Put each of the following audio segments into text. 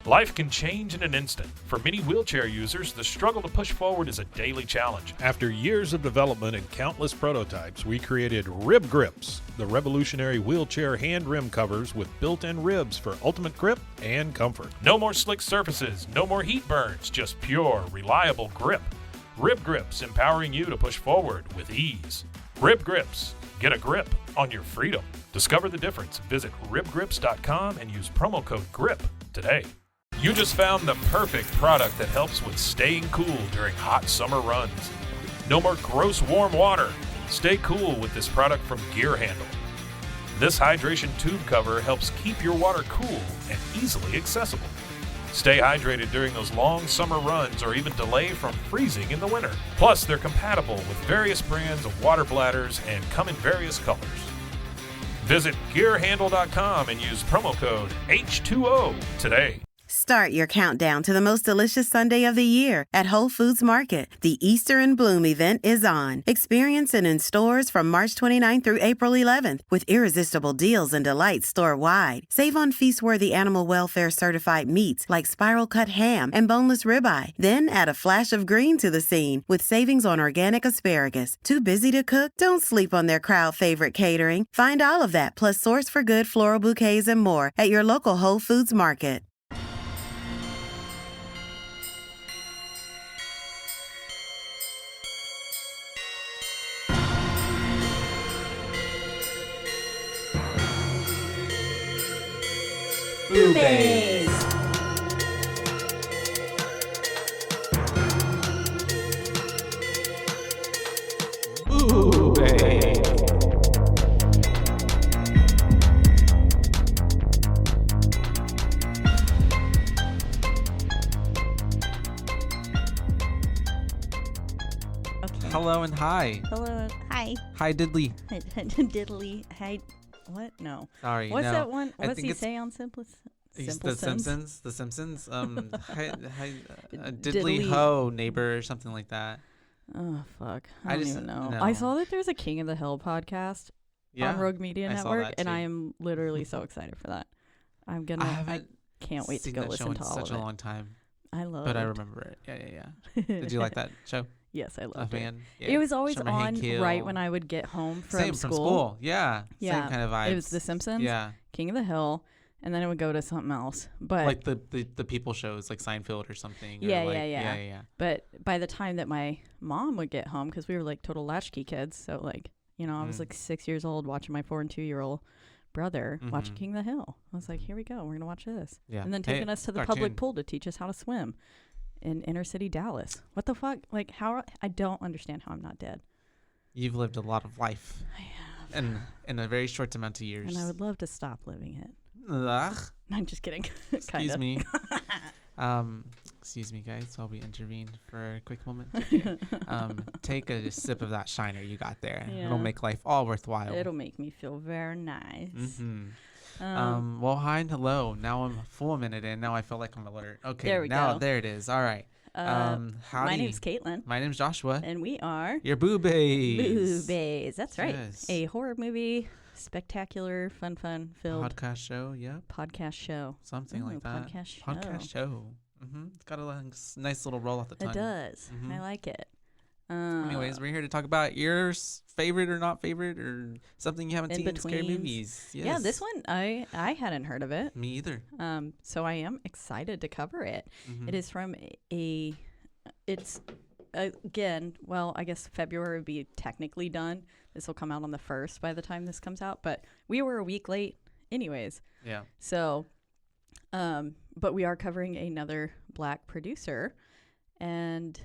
Life can change in an instant. For many wheelchair users, the struggle to push forward is a daily challenge. After years of development and countless prototypes, we created Rib Grips, the revolutionary wheelchair hand rim covers with built-in ribs for ultimate grip and comfort. No more slick surfaces, no more heat burns, just pure, reliable grip. Rib Grips, empowering you to push forward with ease. Rib Grips, get a grip on your freedom. Discover the difference. Visit ribgrips.com and use promo code GRIP today. You just found the perfect product that helps with staying cool during hot summer runs. No more gross warm water. Stay cool with this product from Gear Handle. This hydration tube cover helps keep your water cool and easily accessible. Stay hydrated during those long summer runs or even delay from freezing in the winter. Plus, they're compatible with various brands of water bladders and come in various colors. Visit gearhandle.com and use promo code H2O today. Start your countdown to the most delicious Sunday of the year at Whole Foods Market. The Easter in Bloom event is on. Experience it in stores from March 29th through April 11th with irresistible deals and delights store-wide. Save on feast-worthy animal welfare certified meats like spiral cut ham and boneless ribeye. Then add a flash of green to the scene with savings on organic asparagus. Too busy to cook? Don't sleep on their crowd favorite catering. Find all of that plus Source for Good floral bouquets and more at your local Whole Foods Market. BooBaes. BooBaes. Okay. Hello and hi. Hello. Hi. Hi, Diddley. Diddly. Hi. What? No. Sorry. What's no. that one? I What's think he it's- say on Simple He's Simple the Sims? Simpsons. The Simpsons. Diddly Diddly- ho neighbor or something like that. Oh fuck! I I don't just- even know. no. I saw that there's a King of the Hill podcast on Rogue Media I saw Network, that and too. I am literally so excited for that. I haven't can't wait to seen go that show listen in to all such of a it. long time, I love. but I remember it. Yeah. Did you like that show? Yes, I A loved it. fan. Yeah. It was always Summer on Hank right Hill. when I would get home from Same school. from school. Yeah. Yeah, Same kind of vibes. It was The Simpsons, Yeah. King of the Hill, and then it would go to something else. But Like the people shows like Seinfeld or something. Or Yeah, like, yeah. But by the time that my mom would get home, because we were like total latchkey kids, so like, you know, I was like 6 years old watching my 4 and 2-year-old brother watching King of the Hill. I was like, here we go, we're gonna watch this. Yeah. And then Hey, taking us to the cartoon. public pool to teach us how to swim in inner city Dallas. What the fuck? Like, how? I don't understand how I'm not dead. You've lived a lot of life. I have. And in a very short amount of years. And I would love to stop living it. Ugh. I'm just kidding. Excuse me. Excuse me, guys, while we intervene for a quick moment. Take a sip of that shiner you got there. Yeah. It'll make life all worthwhile. It'll make me feel very nice. Well, hi and hello. Now I'm a full minute in. Now I feel like I'm alert. Okay, There we now go. there it is. All right. My Howdy. name's Caitlin, My name's Joshua. and we are You're BooBaes. BooBaes. That's right. Yes. A horror movie, spectacular, fun filled Podcast show, yep. podcast show. Something Ooh, like that. podcast show. It's got a nice little roll off the tongue. It does. Mhm. I like it. Anyways, we're here to talk about your favorite or not favorite or something you haven't In seen in scary betweens. movies. Yes. Yeah, this one I hadn't heard of it. Me either. So I am excited to cover it. Mhm. It is from it's again, well, I guess February would be technically done. This will come out on the 1st by the time this comes out, but we were a week late anyways. Yeah. So, but we are covering another Black producer, and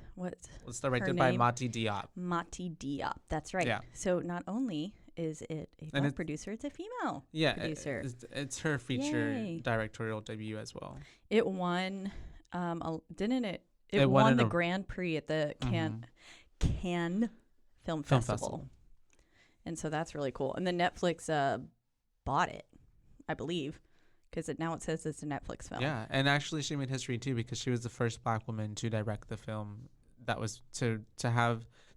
It's directed her by name? Mati Diop. Mati Diop. That's right. Yeah. So not only is it a Black producer, it's a female Yeah, producer. it's her feature Yay. directorial debut as well. It won, didn't it? It It won won in the a- Grand Prix at the Cannes Film Festival. And so that's really cool. And then Netflix bought it, I believe, because now it says it's a Netflix film. Yeah, and actually she made history too because she was the first Black woman to direct the film that was to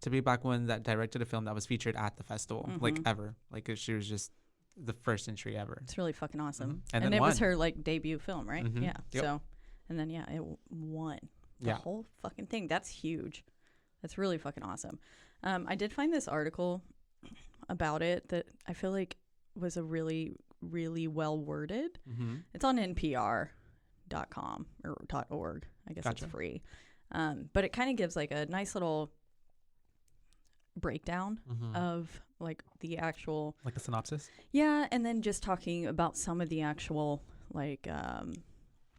be a Black woman that directed a film that was featured at the festival, like ever. Like she was just the first entry ever. It's really fucking awesome. And And then it was won. her like debut film, right? Mhm. Yeah. Yep. So And then it won the Yeah. whole fucking thing. That's huge. That's really fucking awesome. I did find this article about it that I feel like was a really, really well worded. Mm-hmm. It's on npr.com or .org. I guess Gotcha. it's free. But it kind of gives like a nice little breakdown of like the actual, Like a synopsis. yeah, and then just talking about some of the actual like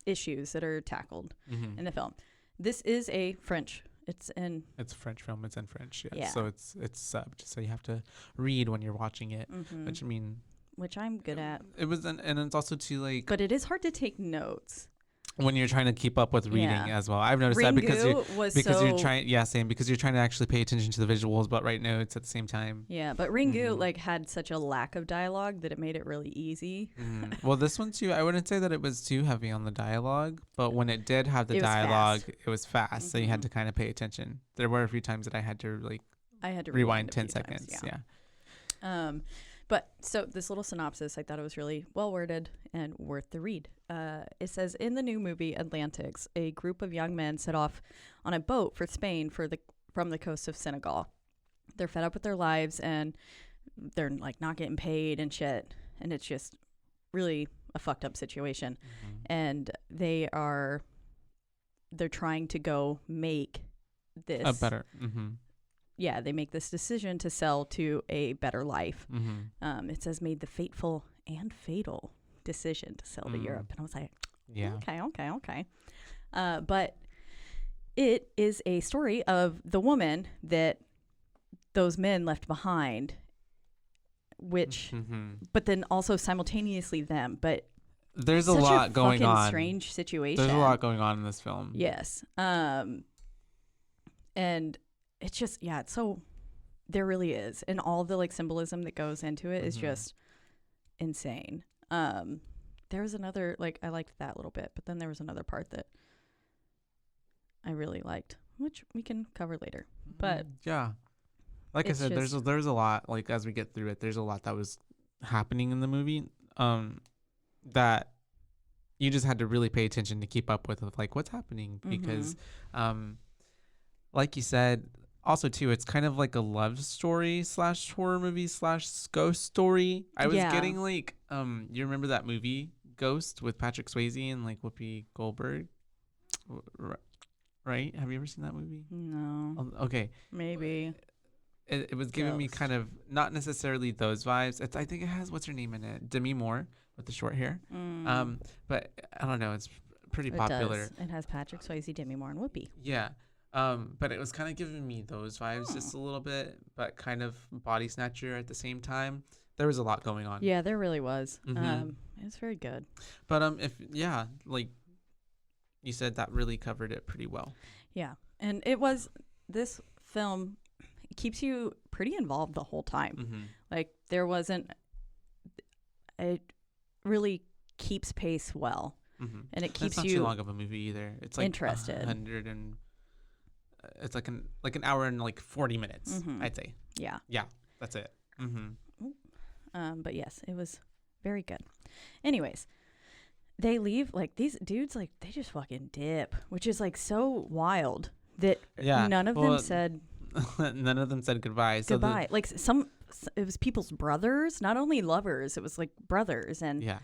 issues that are tackled in the film. This is a French. It's a French film. It's in French. Yeah. So it's subbed. So you have to read when you're watching it. Which I mean, which I'm good at. it was, and it's also too like But it is hard to take notes. when you're trying to keep up with reading Yeah. as well. I've noticed that because Ringu you're trying, same, because you're trying to actually pay attention to the visuals but write notes at the same time. Yeah, but Ringu like had such a lack of dialogue that it made it really easy. Well, this one too, I wouldn't say that it was too heavy on the dialogue, but when it did have the It was dialogue, fast. it was fast, so you had to kind of pay attention. There were a few times that I had to rewind a 10 few seconds. times, Yeah. But so this little synopsis, I thought it was really well worded and worth the read. It says, in the new movie Atlantics, a group of young men set off on a boat for Spain from the coast of Senegal. They're fed up with their lives and they're like not getting paid and shit. And it's just really a fucked up situation. And they're trying to go make this A better. Yeah, they make this decision to sell to a better life. It says made the fateful and fatal decision to sell to Europe. And I was like, Yeah. okay. But it is a story of the woman that those men left behind, which, but then also simultaneously them. But There's a such lot going fucking on. strange situation. There's a lot going on in this film. Yes. And it's just, it's so, there really is. And all the like symbolism that goes into it is just insane. There was another, like, I liked that a little bit, but then there was another part that I really liked, which we can cover later. But yeah, like I it's said, there's a lot, like, as we get through it, there's a lot that was happening in the movie that you just had to really pay attention to keep up with like what's happening, because like you said, also too, it's kind of like a love story / horror movie / ghost story. I was getting like you remember that movie Ghost with Patrick Swayze and like Whoopi Goldberg, right? Have you ever seen that movie? no, Okay, maybe. it was giving me Ghost. kind of not necessarily those vibes. I think it has, what's her name in it, Demi Moore with the short hair. But I don't know, it's pretty popular. Does. It has Patrick Swayze, Demi Moore, and Whoopi. Yeah. But it was kind of giving me those vibes just a little bit, but kind of Body Snatcher at the same time. There was a lot going on. Yeah, there really was. It's very good. But like you said, that really covered it pretty well. Yeah, and it was, this film keeps you pretty involved the whole time. Like there wasn't, it really keeps pace well, and it keeps it's not you too long of a movie either. It's like interested. 100 and it's like an hour and like 40 minutes, I'd say. Yeah. Yeah, that's it. But yes, it was very good. Anyways, they leave, like these dudes, like they just fucking dip, which is like so wild that none of them said none of them said goodbye. goodbye. Like it was people's brothers, not only lovers, it was like brothers and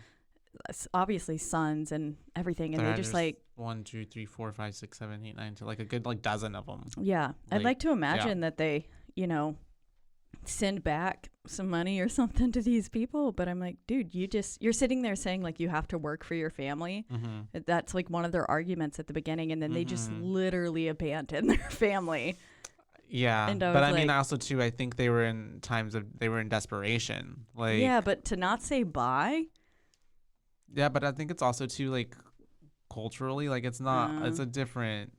obviously sons and everything. And they just like 1, 2, 3, 4, 5, 6, 7, 8, 9 to like a good like dozen of them. Yeah. I'd like to imagine that they, send back some money or something to these people, but I'm like, dude, you're sitting there saying like you have to work for your family. That's like one of their arguments at the beginning, and then they just literally abandon their family. Yeah, and but I mean also too, I think they were in desperation. Like, yeah, but to not say bye. Yeah, but I think it's also too like culturally, like it's not. It's a different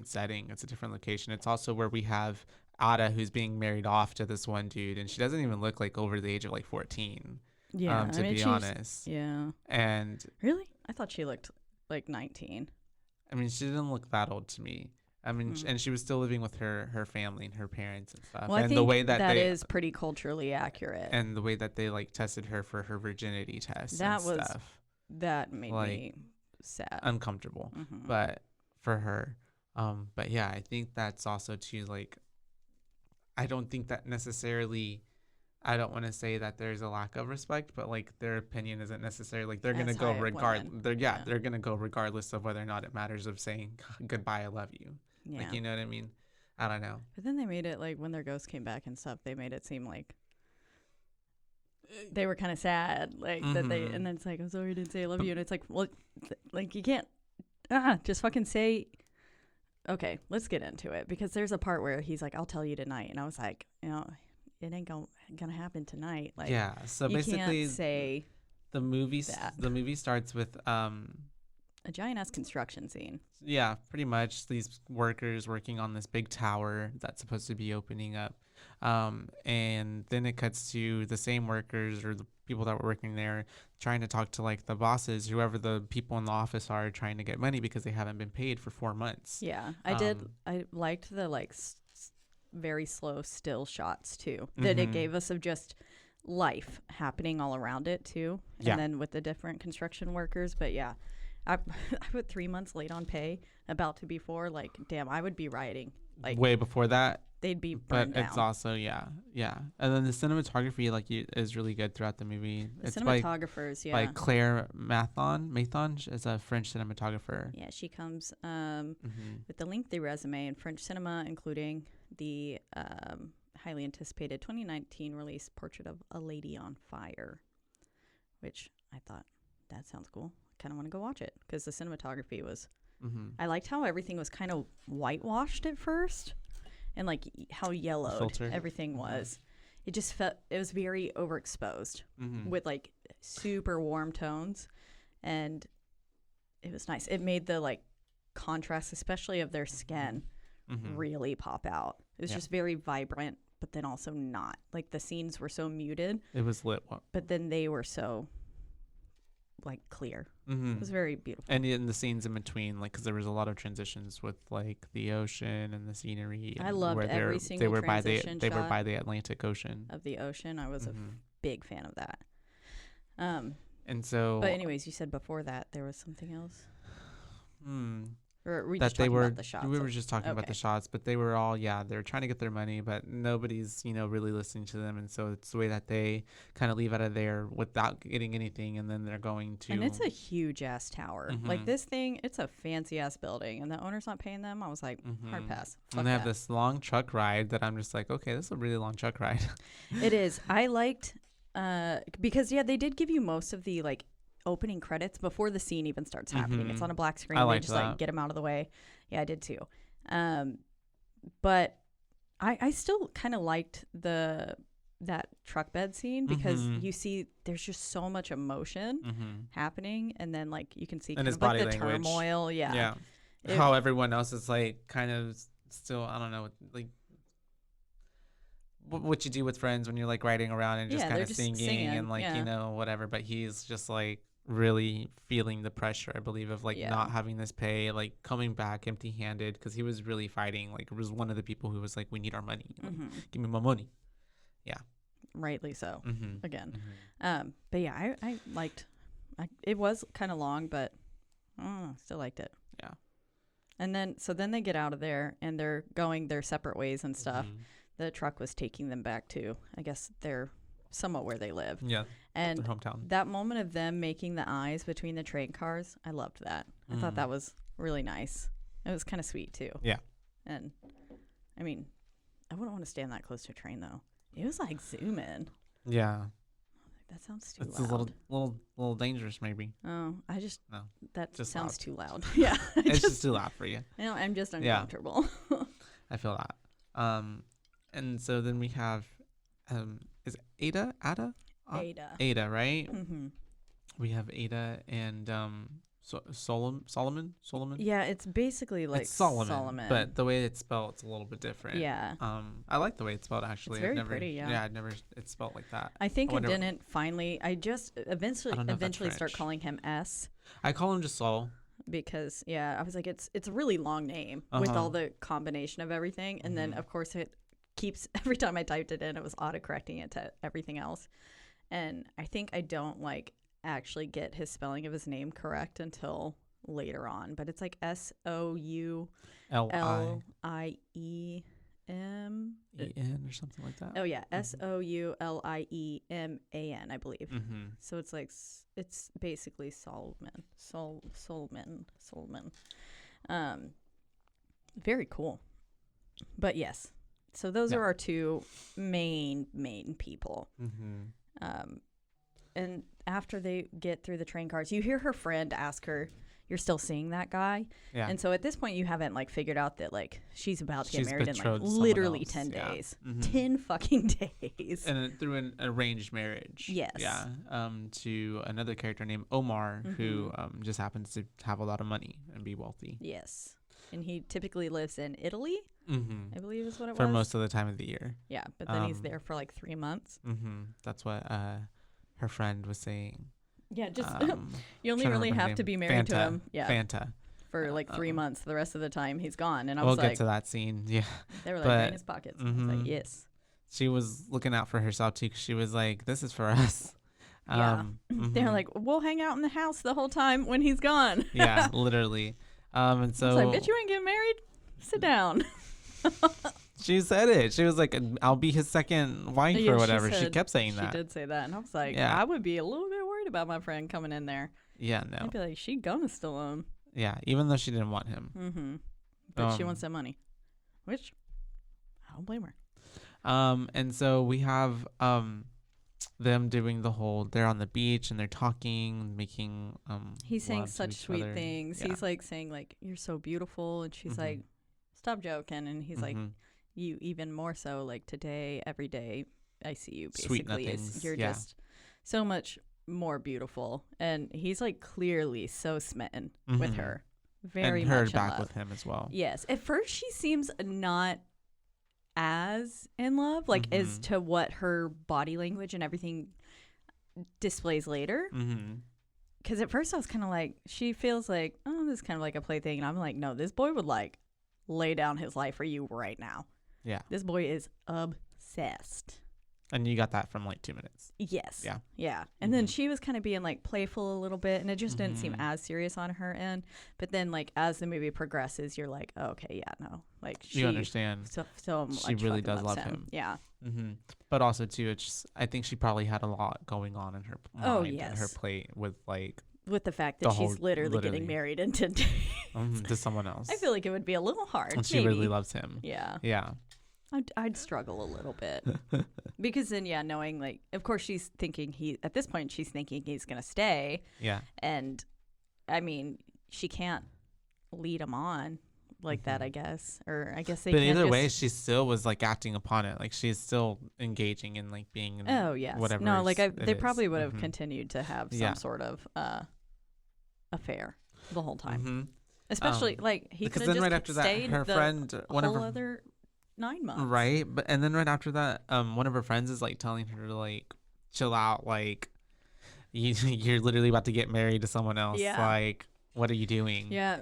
setting. It's a different location. It's also where we have Ada, who's being married off to this one dude, and she doesn't even look like over the age of like 14. Yeah, to be honest. Yeah. And really, I thought she looked like 19. I mean, she didn't look that old to me. I mean, and she was still living with her family and her parents and stuff. Well, and I think the way that is pretty culturally accurate. And the way that they like tested her for her virginity test. That and stuff. That made like, me sad, uncomfortable. But for her, but yeah, I think that's also too, like, I don't think that necessarily, I don't want to say that there's a lack of respect, but like their opinion isn't necessarily, like, they're going to go they're going to go regardless of whether or not it matters of saying goodbye, I love you. Yeah. Like, you know what I mean? I don't know. But then they made it like when their ghosts came back and stuff, they made it seem like they were kind of sad, like that they, and then it's like, I'm sorry I didn't say I love you. And it's like, well, like you can't, just fucking say, okay, let's get into it. Because there's a part where he's like, I'll tell you tonight. And I was like, you know, it ain't gonna happen tonight. Like, yeah. So you basically, can't say the movie starts with a giant ass construction scene. Yeah, pretty much these workers working on this big tower that's supposed to be opening up. And then it cuts to the same workers or the people that were working there trying to talk to like the bosses, whoever the people in the office are, trying to get money because they haven't been paid for 4 months. Yeah, I liked the like very slow still shots too that it gave us of just life happening all around it too. And then with the different construction workers. But yeah, I put 3 months late on pay, about to be 4. Like, damn, I would be rioting. Like, way before that. They'd be burned down. It's also, yeah. And then the cinematography, like, is really good throughout the movie. The cinematographers, by Claire Mathon is a French cinematographer. Yeah, she comes with a lengthy resume in French cinema, including the highly anticipated 2019 release Portrait of a Lady on Fire, which I thought, that sounds cool. I kind of want to go watch it because the cinematography was, I liked how everything was kind of whitewashed at first. And like how yellowed everything was. It just felt, it was very overexposed with like super warm tones. And it was nice. It made the like contrast, especially of their skin, really pop out. It was just very vibrant, but then also not. Like the scenes were so muted. It was lit. But then they were so like clear. It was very beautiful. And in the scenes in between, like, because there was a lot of transitions with like the ocean and the scenery. I loved every single transition they were by the Atlantic Ocean. Of the ocean. I was a big fan of that. And so, but anyways, you said before that there was something else. Or were we that just talking about the shots? We were just talking about the shots, but they were all, they're trying to get their money, but nobody's, really listening to them. And so it's the way that they kind of leave out of there without getting anything. And then they're going to. And it's a huge ass tower. Like this thing, it's a fancy ass building. And the owner's not paying them. I was like, hard pass. Fuck and they have this long truck ride that I'm just like, okay, this is a really long truck ride. It is. I liked, because they did give you most of the like opening credits before the scene even starts happening. It's on a black screen. They just like get him out of the way. Yeah, I did too. But I still kind of liked that truck bed scene because you see there's just so much emotion happening, and then like you can see kind of like the language. Turmoil. Yeah. How everyone else is like kind of still, I don't know, like what you do with friends when you're like riding around and just kind of singing and like whatever. But he's just like really feeling the pressure, I believe, of like not having this pay, like coming back empty-handed, because he was really fighting. Like, it was one of the people who was like, we need our money, give me my money. Rightly so. Again. But yeah, I liked it. Was kind of long, but still liked it. And then then they get out of there and they're going their separate ways and stuff. The truck was taking them back to, I guess, they're somewhat where they live. And their hometown. That moment of them making the eyes between the train cars, I loved that. I thought that was really nice. It was kind of sweet too. And I mean, I wouldn't want to stand that close to a train though. It was like zoom in. That sounds too loud. It's a little dangerous maybe. Oh, that just sounds loud. too loud. Yeah. It's just too loud for you. I'm just uncomfortable. I feel that. And so then we have, is Ada, right? We have Ada and Solomon. Yeah, it's basically like it's Solomon, but the way it's spelled, it's a little bit different. I like the way it's spelled actually. It's very pretty. I'd never it's spelled like that. I think I just eventually start calling him S. I call him just Sol. Because I was like, it's a really long name with all the combination of everything, and then of course it keeps, every time I typed it in, it was autocorrecting it to everything else. And I think I don't like actually get his spelling of his name correct until later on, but it's like SOULIEM. E-N or something like that. Oh yeah, SOULIEMAN, I believe. So it's like it's basically Solomon. Very cool. But yes, so those are our two main people. And after they get through the train cars, you hear her friend ask her, "You're still seeing that guy?" Yeah. And so at this point, you haven't like figured out that like she's about to get She's married in like betrothed to someone literally else. 10 Yeah. days, 10 fucking days. And through an arranged marriage. Yes. Yeah. To another character named Omar, who just happens to have a lot of money and be wealthy. Yes. And he typically lives in Italy, I believe is what it was. For most of the time of the year. Yeah, but then he's there for like 3 months. That's what her friend was saying. Yeah, just you only really have to be married to him. Yeah, Fanta. For like 3 months. The rest of the time he's gone. And I we'll was like, get to that scene. Yeah. They were like in his pockets. I was like, yes. She was looking out for herself too, 'cause she was like, "This is for us." Yeah. They're like, "We'll hang out in the house the whole time when he's gone." Yeah, literally. And so I was like, "Bitch, you ain't getting married? Sit down." she said it. She was like, "I'll be his second wife," or whatever. She kept saying that. She did say that, and I was like, Yeah. I would be a little bit worried about my friend coming in there. Yeah, no. I'd be like, she gonna steal him. Yeah, even though she didn't want him. But she wants that money, which I don't blame her. And so we have them doing the whole, they're on the beach and they're talking, making he's saying love to such each sweet other. things. Yeah. He's like saying like, "You're so beautiful," and she's like, "Stop joking," and he's like, "You even more so, like today, every day I see you Sweet basically nothings, you're yeah. just so much more beautiful." And he's like clearly so smitten with her, very and her much in back love. with him as well. Yes, at first she seems not as in love, like as to what her body language and everything displays later. Because at first I was kind of like, she feels like, oh, this is kind of like a plaything, and I'm like, no, this boy would like lay down his life for you right now. Yeah. This boy is obsessed. And you got that from like 2 minutes. Yes. Yeah. Yeah. And then she was kind of being like playful a little bit, and it just didn't seem as serious on her end. But then like as the movie progresses, you're like, oh, okay, yeah, no, like You understand. So She much really fucking does loves love him. Yeah. But also too, it's just, I think she probably had a lot going on in her mind and her plate with like With the fact that she's literally getting married in 10 days. to someone else. I feel like it would be a little hard. And she really loves him. Yeah. Yeah. I'd struggle a little bit. Because then, yeah, knowing like, of course she's thinking at this point, she's thinking he's going to stay. Yeah. And I mean, she can't lead him on like that, I guess. Or I guess they But can't either way, she still was like acting upon it. Like she's still engaging in like being in whatever. No, like they probably would have continued to have some sort of affair the whole time. Especially like he could have just right after that, stayed her friend, one of her other 9 months. Right. But and then right after that, one of her friends is like telling her to like chill out, like you're literally about to get married to someone else. Yeah. Like, what are you doing? Yeah,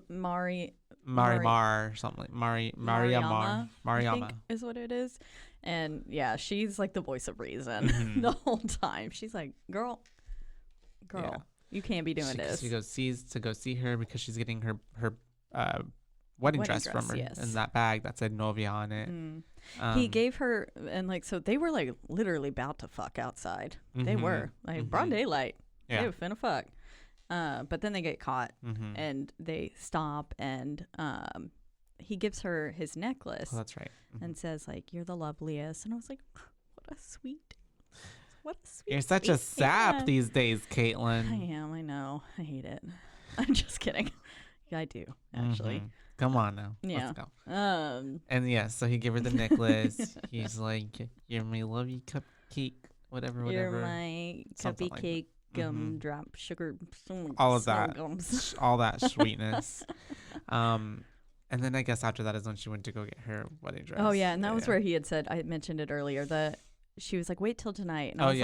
Marimar or something like Mariama I think is what it is. And yeah, she's like the voice of reason the whole time. She's like, girl, Yeah. you can't be doing this. She goes to go see her because she's getting her wedding dress from her in that bag that said Novia on it. He gave her, and like, so they were like literally about to fuck outside. They were like broad daylight. Yeah. They were finna fuck. But then they get caught and they stop, and he gives her his necklace. Oh, that's right. And says like, "You're the loveliest." And I was like, what a sweet You're such a sap these days, Caitlin. I am. I know. I hate it. I'm just kidding. Yeah, I do actually. Come on now. Yeah. Let's go. And yeah, so he gave her the necklace. He's like, "You're my lovey cupcake, whatever. You're my Something cupcake gumdrop sugar. All of that. Gums. All that sweetness." And then I guess after that is when she went to go get her wedding dress. Oh yeah, and that was where he had said, I mentioned it earlier, that she was like, "Wait till tonight," and I was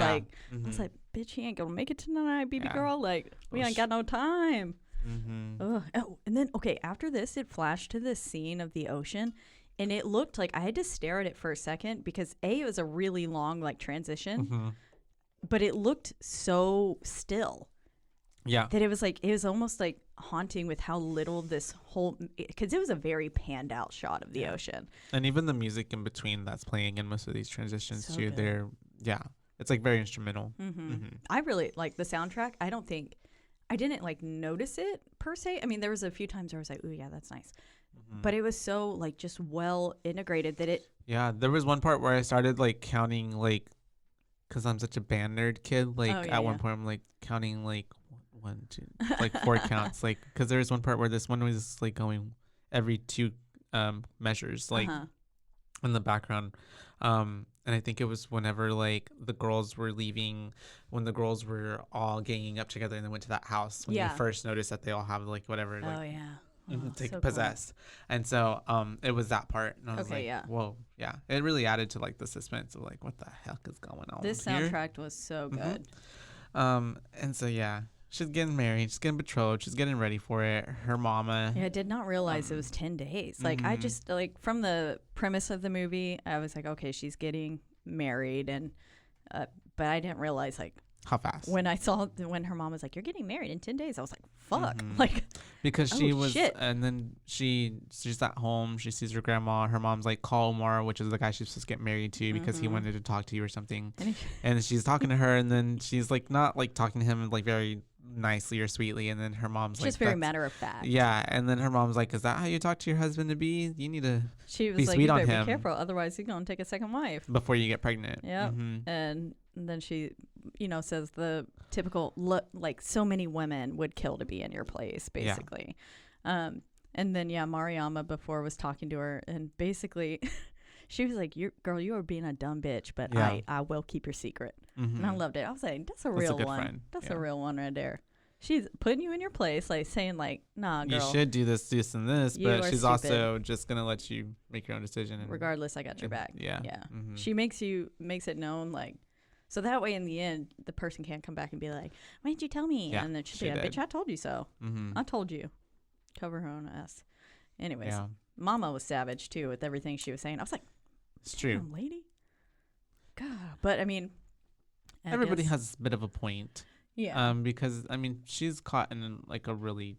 like, "Bitch, he ain't gonna make it tonight, baby girl. Like, we ain't got no time." Oh, and then after this, it flashed to this scene of the ocean, and it looked like I had to stare at it for a second because it was a really long like transition, but it looked so still. Yeah. that it was almost like haunting with how little this whole, because it was a very panned out shot of the ocean. And even the music in between that's playing in most of these transitions So too, good. it's like very instrumental. I really like the soundtrack. I didn't like notice it per se. I mean, there was a few times where I was like, ooh, yeah, that's nice. But it was so like just well integrated that it, Yeah, there was one part where I started like counting, like, because I'm such a band nerd kid, like at one point I'm like counting like 1, 2, like 4 counts, like, because there was one part where this one was like going every 2 measures, like in the background. And I think it was whenever like the girls were leaving, when the girls were all ganging up together and they went to that house, when you first noticed that they all have like whatever, like, oh yeah. like so possessed. And so it was that part, and I was like, yeah. whoa, yeah, it really added to like the suspense of like, what the heck is going on This here? soundtrack was so good. And so yeah, she's getting married, she's getting betrothed, she's getting ready for it. Her mama, Yeah, I did not realize it was 10 days. Like, I just, like, from the premise of the movie, I was like, okay, she's getting married. And, but I didn't realize, like, how fast? when her mom was like, you're getting married in 10 days, I was like, fuck. Like, Because she oh, was, shit. and then she's at home, she sees her grandma, her mom's like, call Omar, which is the guy she's supposed to get married to because he wanted to talk to you or something. And she's talking to her, and then she's like, not like talking to him like very nicely or sweetly, and then her mom's just like, very matter of fact. yeah, and then her mom's like, is that how you talk to your husband to be? You need to She was be like, sweet you on better him be careful, otherwise he's gonna take a second wife. before you get pregnant. Yeah. And then she, says the typical like so many women would kill to be in your place, basically. And then Mariama before was talking to her, and basically she was like, you are being a dumb bitch, but I will keep your secret. And I loved it. I was like, that's a real one. Friend. That's a real one right there. She's putting you in your place, like saying like, nah, girl, you should do this, and this, You but are she's stupid. also just gonna let you make your own decision. And, regardless, I got your back. Yeah. She makes it known, like, so that way in the end the person can't come back and be like, why didn't you tell me? And then she'll be like, bitch, I told you so. I told you. Cover her own ass. Anyways, Mama was savage too with everything she was saying. I was like, it's true, lady. God, but I mean, everybody has a bit of a point. Yeah. Because I mean, she's caught in like a really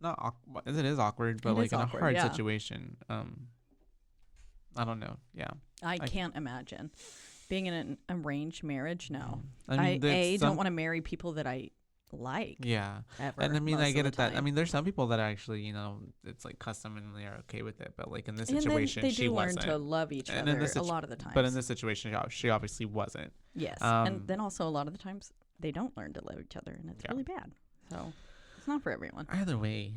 not awkward. It is awkward, but like in a hard situation. I don't know. Yeah. I can't imagine being in an arranged marriage. No, I mean, don't want to marry people that I like. Yeah. Ever, and I mean, I get it that, I time. mean, there's some people that actually, it's like custom and they are okay with it. But like in this And situation, then they she do learn wasn't. to love each And other in this a lot of the time. But in this situation, she obviously wasn't. Yes. And then also a lot of the times they don't learn to love each other, and it's really bad. So it's not for everyone. Either way,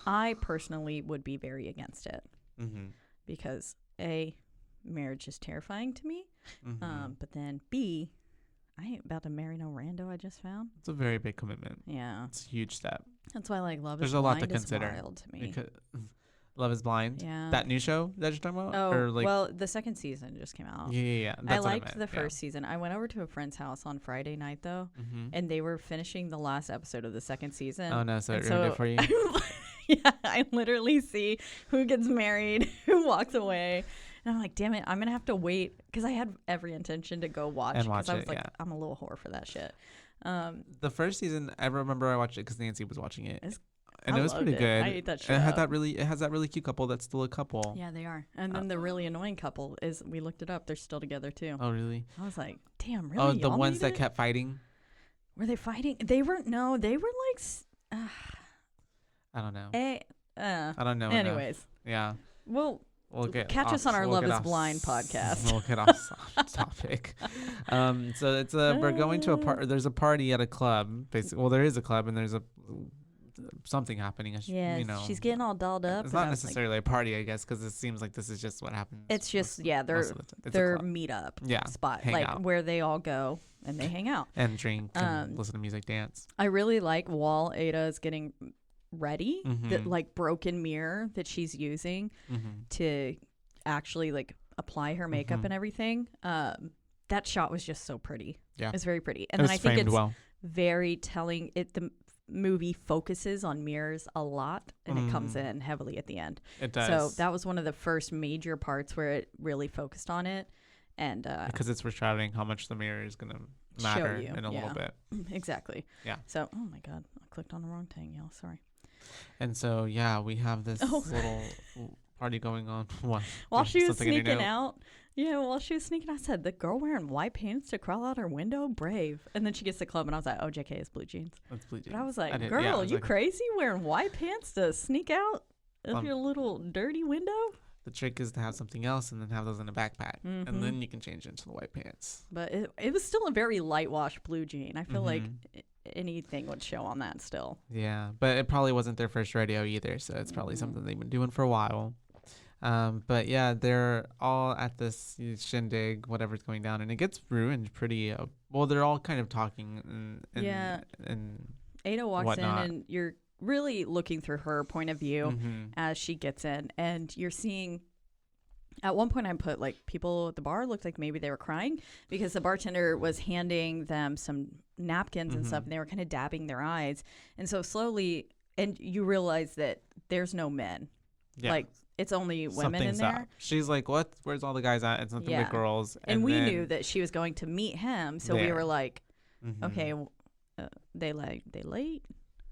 I personally would be very against it because A, marriage is terrifying to me. But then B, I ain't about to marry no rando I just found. it's a very big commitment. Yeah. It's a huge step. That's why like Love There's is a lot Blind to consider. is wild to me. Because Love is Blind. Yeah. That new show that you're talking about? Oh, or like, well, the second season just came out. yeah. I That's what liked meant. the first season. I went over to a friend's house on Friday night though, and they were finishing the last episode of the second season. Oh no, so it ruined it for you. Yeah, I literally see who gets married, who walks away. And I'm like, damn it, I'm going to have to wait because I had every intention to go watch it because I was like, I'm a little whore for that shit. The first season, I remember I watched it because Nancy was watching it. And I it was pretty loved it. good. I ate that shit And up. it has that really cute couple that's still a couple. Yeah, they are. And then the really annoying couple is, we looked it up, they're still together too. Oh, really? I was like, damn, really? Oh, the Y'all ones made that it? kept fighting? Were they fighting? They were like... I don't know. I don't know. Anyways. Yeah. We'll catch off, us on our we'll Love get is off- Blind podcast. We'll get off topic. So it's we're going to there's a party at a club. Basically, well, there is a club and there's something happening. Yeah, she's getting all dolled up. It's not necessarily a party, I guess, because it seems like this is just what happens. It's just it's their a club. meetup spot, hang like out. where they all go and they hang out And drink and listen to music, dance. I really like while Ada is getting ready, that like broken mirror that she's using to actually like apply her makeup and everything. That shot was just so pretty. Yeah, it's very pretty, and it then I was think framed it's well. very telling. The movie focuses on mirrors a lot, and it comes in heavily at the end. It does. So that was one of the first major parts where it really focused on it, and because it's foreshadowing how much the mirror is gonna matter you. in a little bit. Exactly. Yeah. So, oh my God, I clicked on the wrong thing, y'all. Sorry. And so, yeah, we have this little party going on. What? While she was Something in your sneaking note? out. Yeah, while she was sneaking, I said, the girl wearing white pants to crawl out her window? Brave. And then she gets to the club, and I was like, oh, JK, it's blue jeans. That's blue jeans. But I was like, I girl, was you like, crazy wearing white pants to sneak out of your little dirty window? the trick is to have something else and then have those in a backpack. And then you can change into the white pants. But it was still a very light wash blue jean. I feel like anything would show on that still. Yeah, but it probably wasn't their first rodeo either, so it's probably something they've been doing for a while. But yeah, they're all at this shindig, whatever's going down, and it gets ruined pretty. Well, they're all kind of talking and Ada walks whatnot. in, and you're really looking through her point of view as she gets in, and you're seeing. At one point, I put like people at the bar looked like maybe they were crying because the bartender was handing them some napkins and stuff, and they were kind of dabbing their eyes, and so slowly, and you realize that there's no men, like it's only women Something's in there. up. She's like, "What? Where's all the guys at?" It's nothing but girls. And we knew that she was going to meet him, so we were like, "Okay, they late."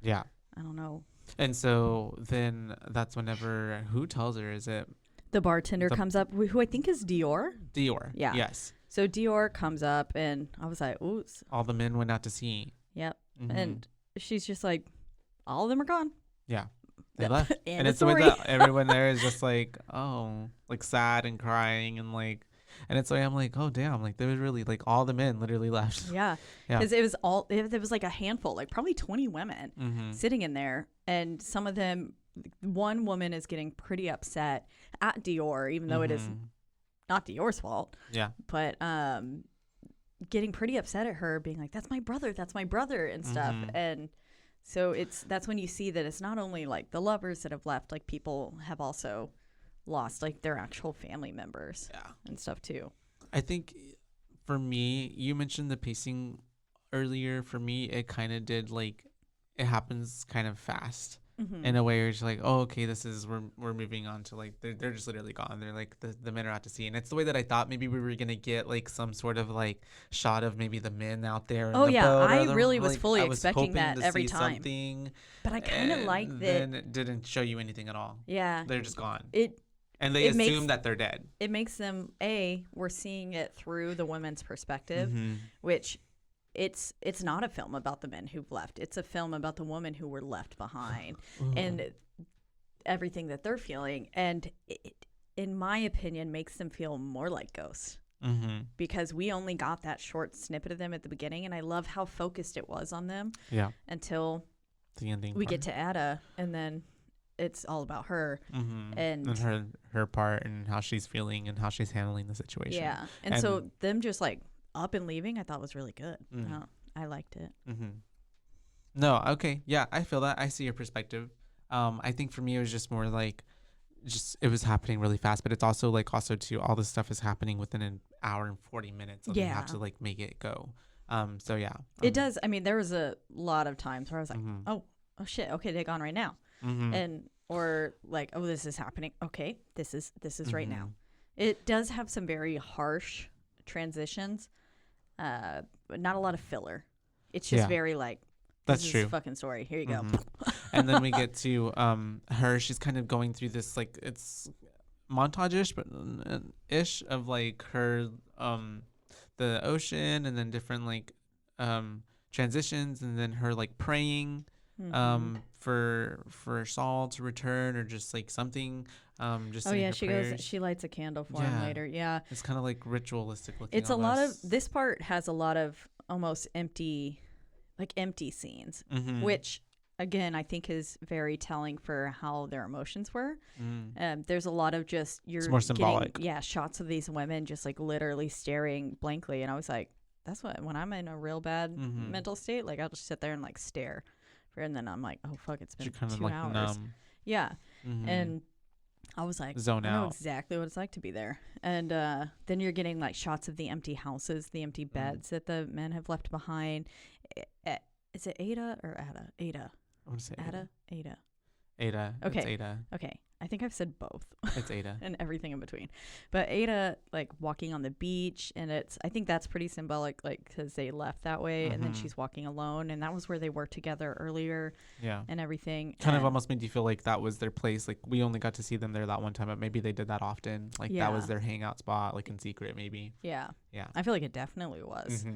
Yeah. I don't know. And so then that's whenever who tells her? Is it The bartender comes up, who I think is Dior. Dior? Yeah. Yes. So Dior comes up, and I was like, "Ooh." All the men went out to sea. Yep. And she's just like, all of them are gone. Yeah. They left. And it's the way that everyone there is just like, oh, like sad and crying and like, and it's like, I'm like, oh, damn. Like there was really like all the men literally left. Yeah. Because it was like a handful, like probably 20 women sitting in there. And some of them, one woman is getting pretty upset at Dior, even though it is not Dior's fault. Yeah. But getting pretty upset at her, being like, that's my brother and stuff. And so that's when you see that it's not only like the lovers that have left, like people have also lost like their actual family members and stuff too. I think for me, you mentioned the pacing earlier. For me, it kind of did like, it happens kind of fast. In a way where it's like, oh, okay, we're moving on to like they're just literally gone. They're like the men are out to sea, and it's the way that I thought maybe we were gonna get like some sort of like shot of maybe the men out there. Oh yeah, I really was was fully expecting that every time. Something, but I kind of like that. Then it didn't show you anything at all. Yeah, they're just gone. And they assume that they're dead. It makes them we're seeing it through the women's perspective, which. It's not a film about the men who've left. It's a film about the women who were left behind and everything that they're feeling. And it, in my opinion, makes them feel more like ghosts because we only got that short snippet of them at the beginning. And I love how focused it was on them until the ending. We get to Ada, and then it's all about her and her part and how she's feeling and how she's handling the situation. Yeah. And so them just like up and leaving, I thought was really good. I liked it. No, okay, yeah, I feel that. I see your perspective. I think for me it was just more like, it was happening really fast, but it's also too, all this stuff is happening within an hour and 40 minutes. So you have to like make it go. So yeah, it does. I mean, there was a lot of times where I was like, oh shit, okay, they're gone right now, and or like, oh, this is happening. Okay, this is right now. It does have some very harsh transitions. But not a lot of filler. It's just very like, that's this true. Is a fucking story. Here you go. And then we get to her. She's kind of going through this like, it's montage-ish, but ish of like her the ocean, and then different like transitions, and then her like praying for Saul to return, or just like something. Just she goes, she lights a candle for him later. Yeah, it's kind of like ritualistic looking. It's almost. A lot of, this part has a lot of almost empty scenes, which again I think is very telling for how their emotions were. There's a lot of just it's more symbolic. Shots of these women just like literally staring blankly, and I was like, that's what, when I'm in a real bad mental state, like I'll just sit there and like stare, and then I'm like, oh fuck, it's been 2 like hours. Numb. Yeah, and I was like, zone I know out. exactly what it's like to be there. And then you're getting like shots of the empty houses, the empty beds that the men have left behind. Is it Ada or Ada? Ada. I want to say Ada. Ada. Ada. Okay. It's Ada. Okay. I think I've said both. It's Ada. And everything in between. But Ada, like, walking on the beach, and I think that's pretty symbolic, like, because they left that way, and then she's walking alone, and that was where they were together earlier. Yeah. And everything. Kind of almost made you feel like that was their place. Like, we only got to see them there that one time, but maybe they did that often. Like, that was their hangout spot, like, in secret, maybe. Yeah. Yeah. I feel like it definitely was.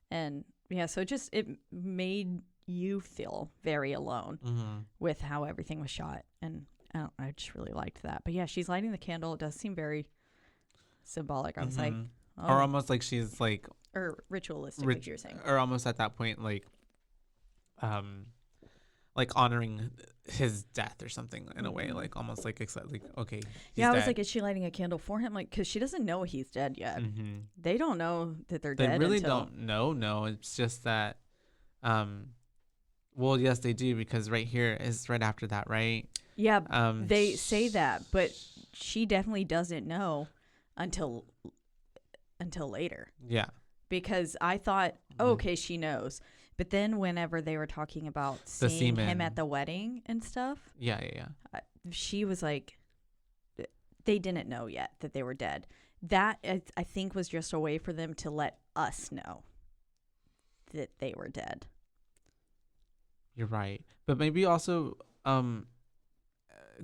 And, yeah, so it made you feel very alone with how everything was shot. And I just really liked that. But yeah, she's lighting the candle. It does seem very symbolic. I was like, oh. Or almost like she's like, or ritualistic, like you're saying. Or almost at that point, like honoring his death or something in a way, like almost like okay. Yeah, I was like, is she lighting a candle for him? Like, because she doesn't know he's dead yet. They don't know that they're dead. They really don't know. No, it's just that. Well, yes, they do, because right here is right after that, right? Yeah, they say that, but she definitely doesn't know until later. Yeah. Because I thought, okay, she knows. But then whenever they were talking about seeing him at the wedding and stuff. Yeah. She was like, they didn't know yet that they were dead. That, I think, was just a way for them to let us know that they were dead. You're right. But maybe also,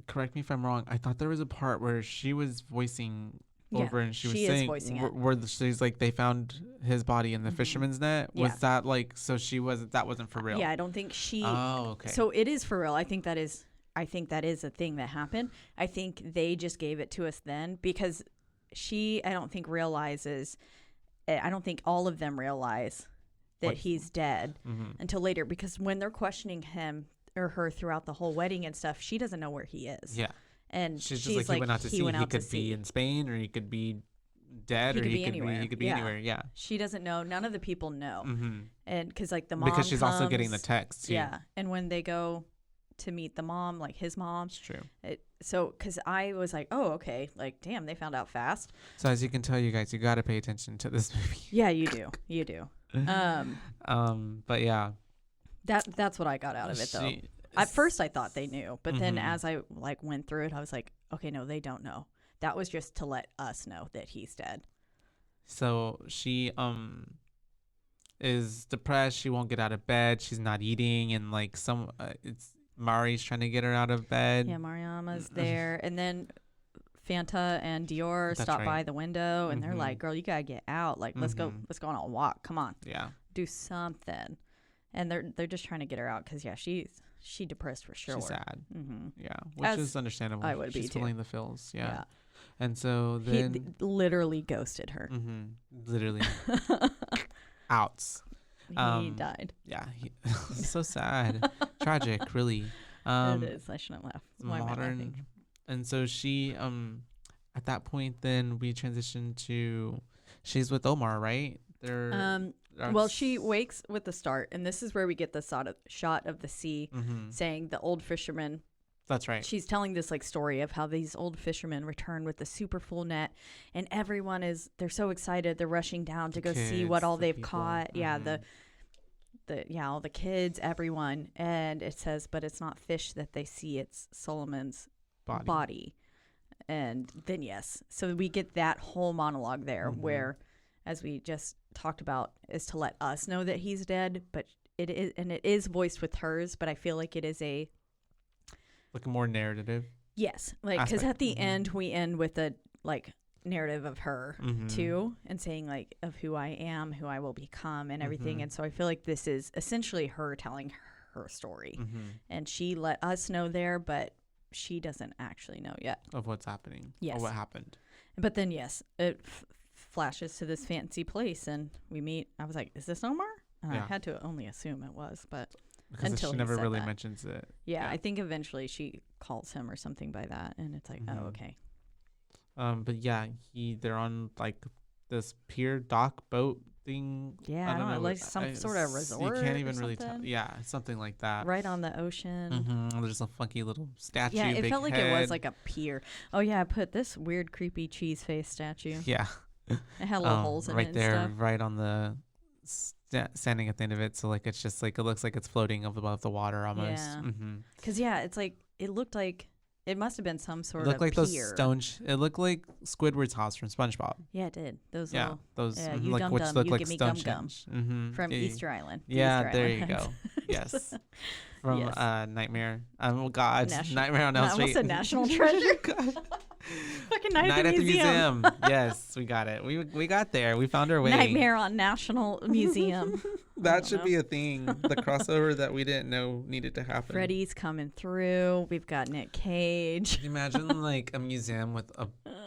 correct me if I'm wrong, I thought there was a part where she was voicing over and she was saying where she's like, they found his body in the fisherman's net. Was that like, so that wasn't for real? Yeah, I don't think she. Oh, okay. So it is for real. I think that is a thing that happened. I think they just gave it to us then because I don't think all of them realize that he's dead until later, because when they're questioning him or her throughout the whole wedding and stuff, she doesn't know where he is. Yeah. And she's just like, he went out to sea. He could be in Spain, or he could be dead, or he could be anywhere. Yeah. She doesn't know. None of the people know. And because like the mom because she's also getting the text too. Yeah. And when they go to meet the mom, like his mom. It's true. So because I was like, oh, okay. Like, damn, they found out fast. So as you can tell, you guys, you got to pay attention to this movie. Yeah, you do. You do. But yeah. That's what I got out of it though. At first I thought they knew, but then as I like went through it, I was like, okay, no, they don't know. That was just to let us know that he's dead. So she is depressed. She won't get out of bed. She's not eating, and like it's Mari's trying to get her out of bed. Yeah, Mariama's there, and then Fanta and Dior stop by the window, and they're like, "Girl, you gotta get out. Like, let's go on a walk. Come on, do something." And they're just trying to get her out because she's depressed for sure. She's sad. Yeah, which is understandable. I would be too. She's feeling the feels. Yeah. And so then he literally ghosted her. Literally. Outs. He died. Yeah. So sad. Tragic, really. It is. I shouldn't laugh. Why am I laughing? And so she at that point then we transition to she's with Omar, right? Well, she wakes with the start, and this is where we get the shot of the sea saying the old fisherman. That's right. She's telling this like story of how these old fishermen return with the super full net, and they're so excited. They're rushing down to go see what all they've caught. Yeah, all the kids, everyone. And it says, but it's not fish that they see, it's Solomon's body. And then so we get that whole monologue there where, as we just talked about, is to let us know that he's dead, but it is voiced with hers, but I feel like it is a more narrative. Yes, like because at the end we end with a like narrative of her too, and saying like of who I am, who I will become, and everything. And so I feel like this is essentially her telling her story, and she let us know there, but she doesn't actually know yet of what's happening. Yes, or what happened. But then it flashes to this fancy place, and we meet. I was like, is this Omar? And I had to only assume it was, but because until she never really that. mentions it. Yeah, I think eventually she calls him or something by that, and it's like, oh, okay. But yeah, they're on like this pier dock boat thing. Yeah, I don't know, like some sort of resort. You can't even really tell. Yeah, something like that. Right on the ocean. There's a funky little statue. Yeah, it big felt like head. it was like a pier. Oh yeah, I put this weird, creepy cheese face statue. Yeah. It had little holes in it. Right there, and stuff. right on the standing at the end of it. So like it's just like it looks like it's floating above the water almost. Yeah. Because it's like it looked like It must have been some sort It looked of like those pier. It looked like Squidward's house from SpongeBob. Yeah, it did. Those Yeah, little. those Yeah, mhm, you like dum which dum, look you like give me stone gum gum. chins. Mm-hmm. From Easter Island. the Yeah, Easter there Island you heads. go. Yes. From Yes. Nightmare. Oh God, Nightmare on I Elm almost Street. said National Treasure. Fucking Night at the Museum. Yes, we got it. We got there. We found our way. Nightmare on National Museum. That should be a thing. The crossover that we didn't know needed to happen. Freddy's coming through. We've got Nick Cage. Can you imagine like a museum with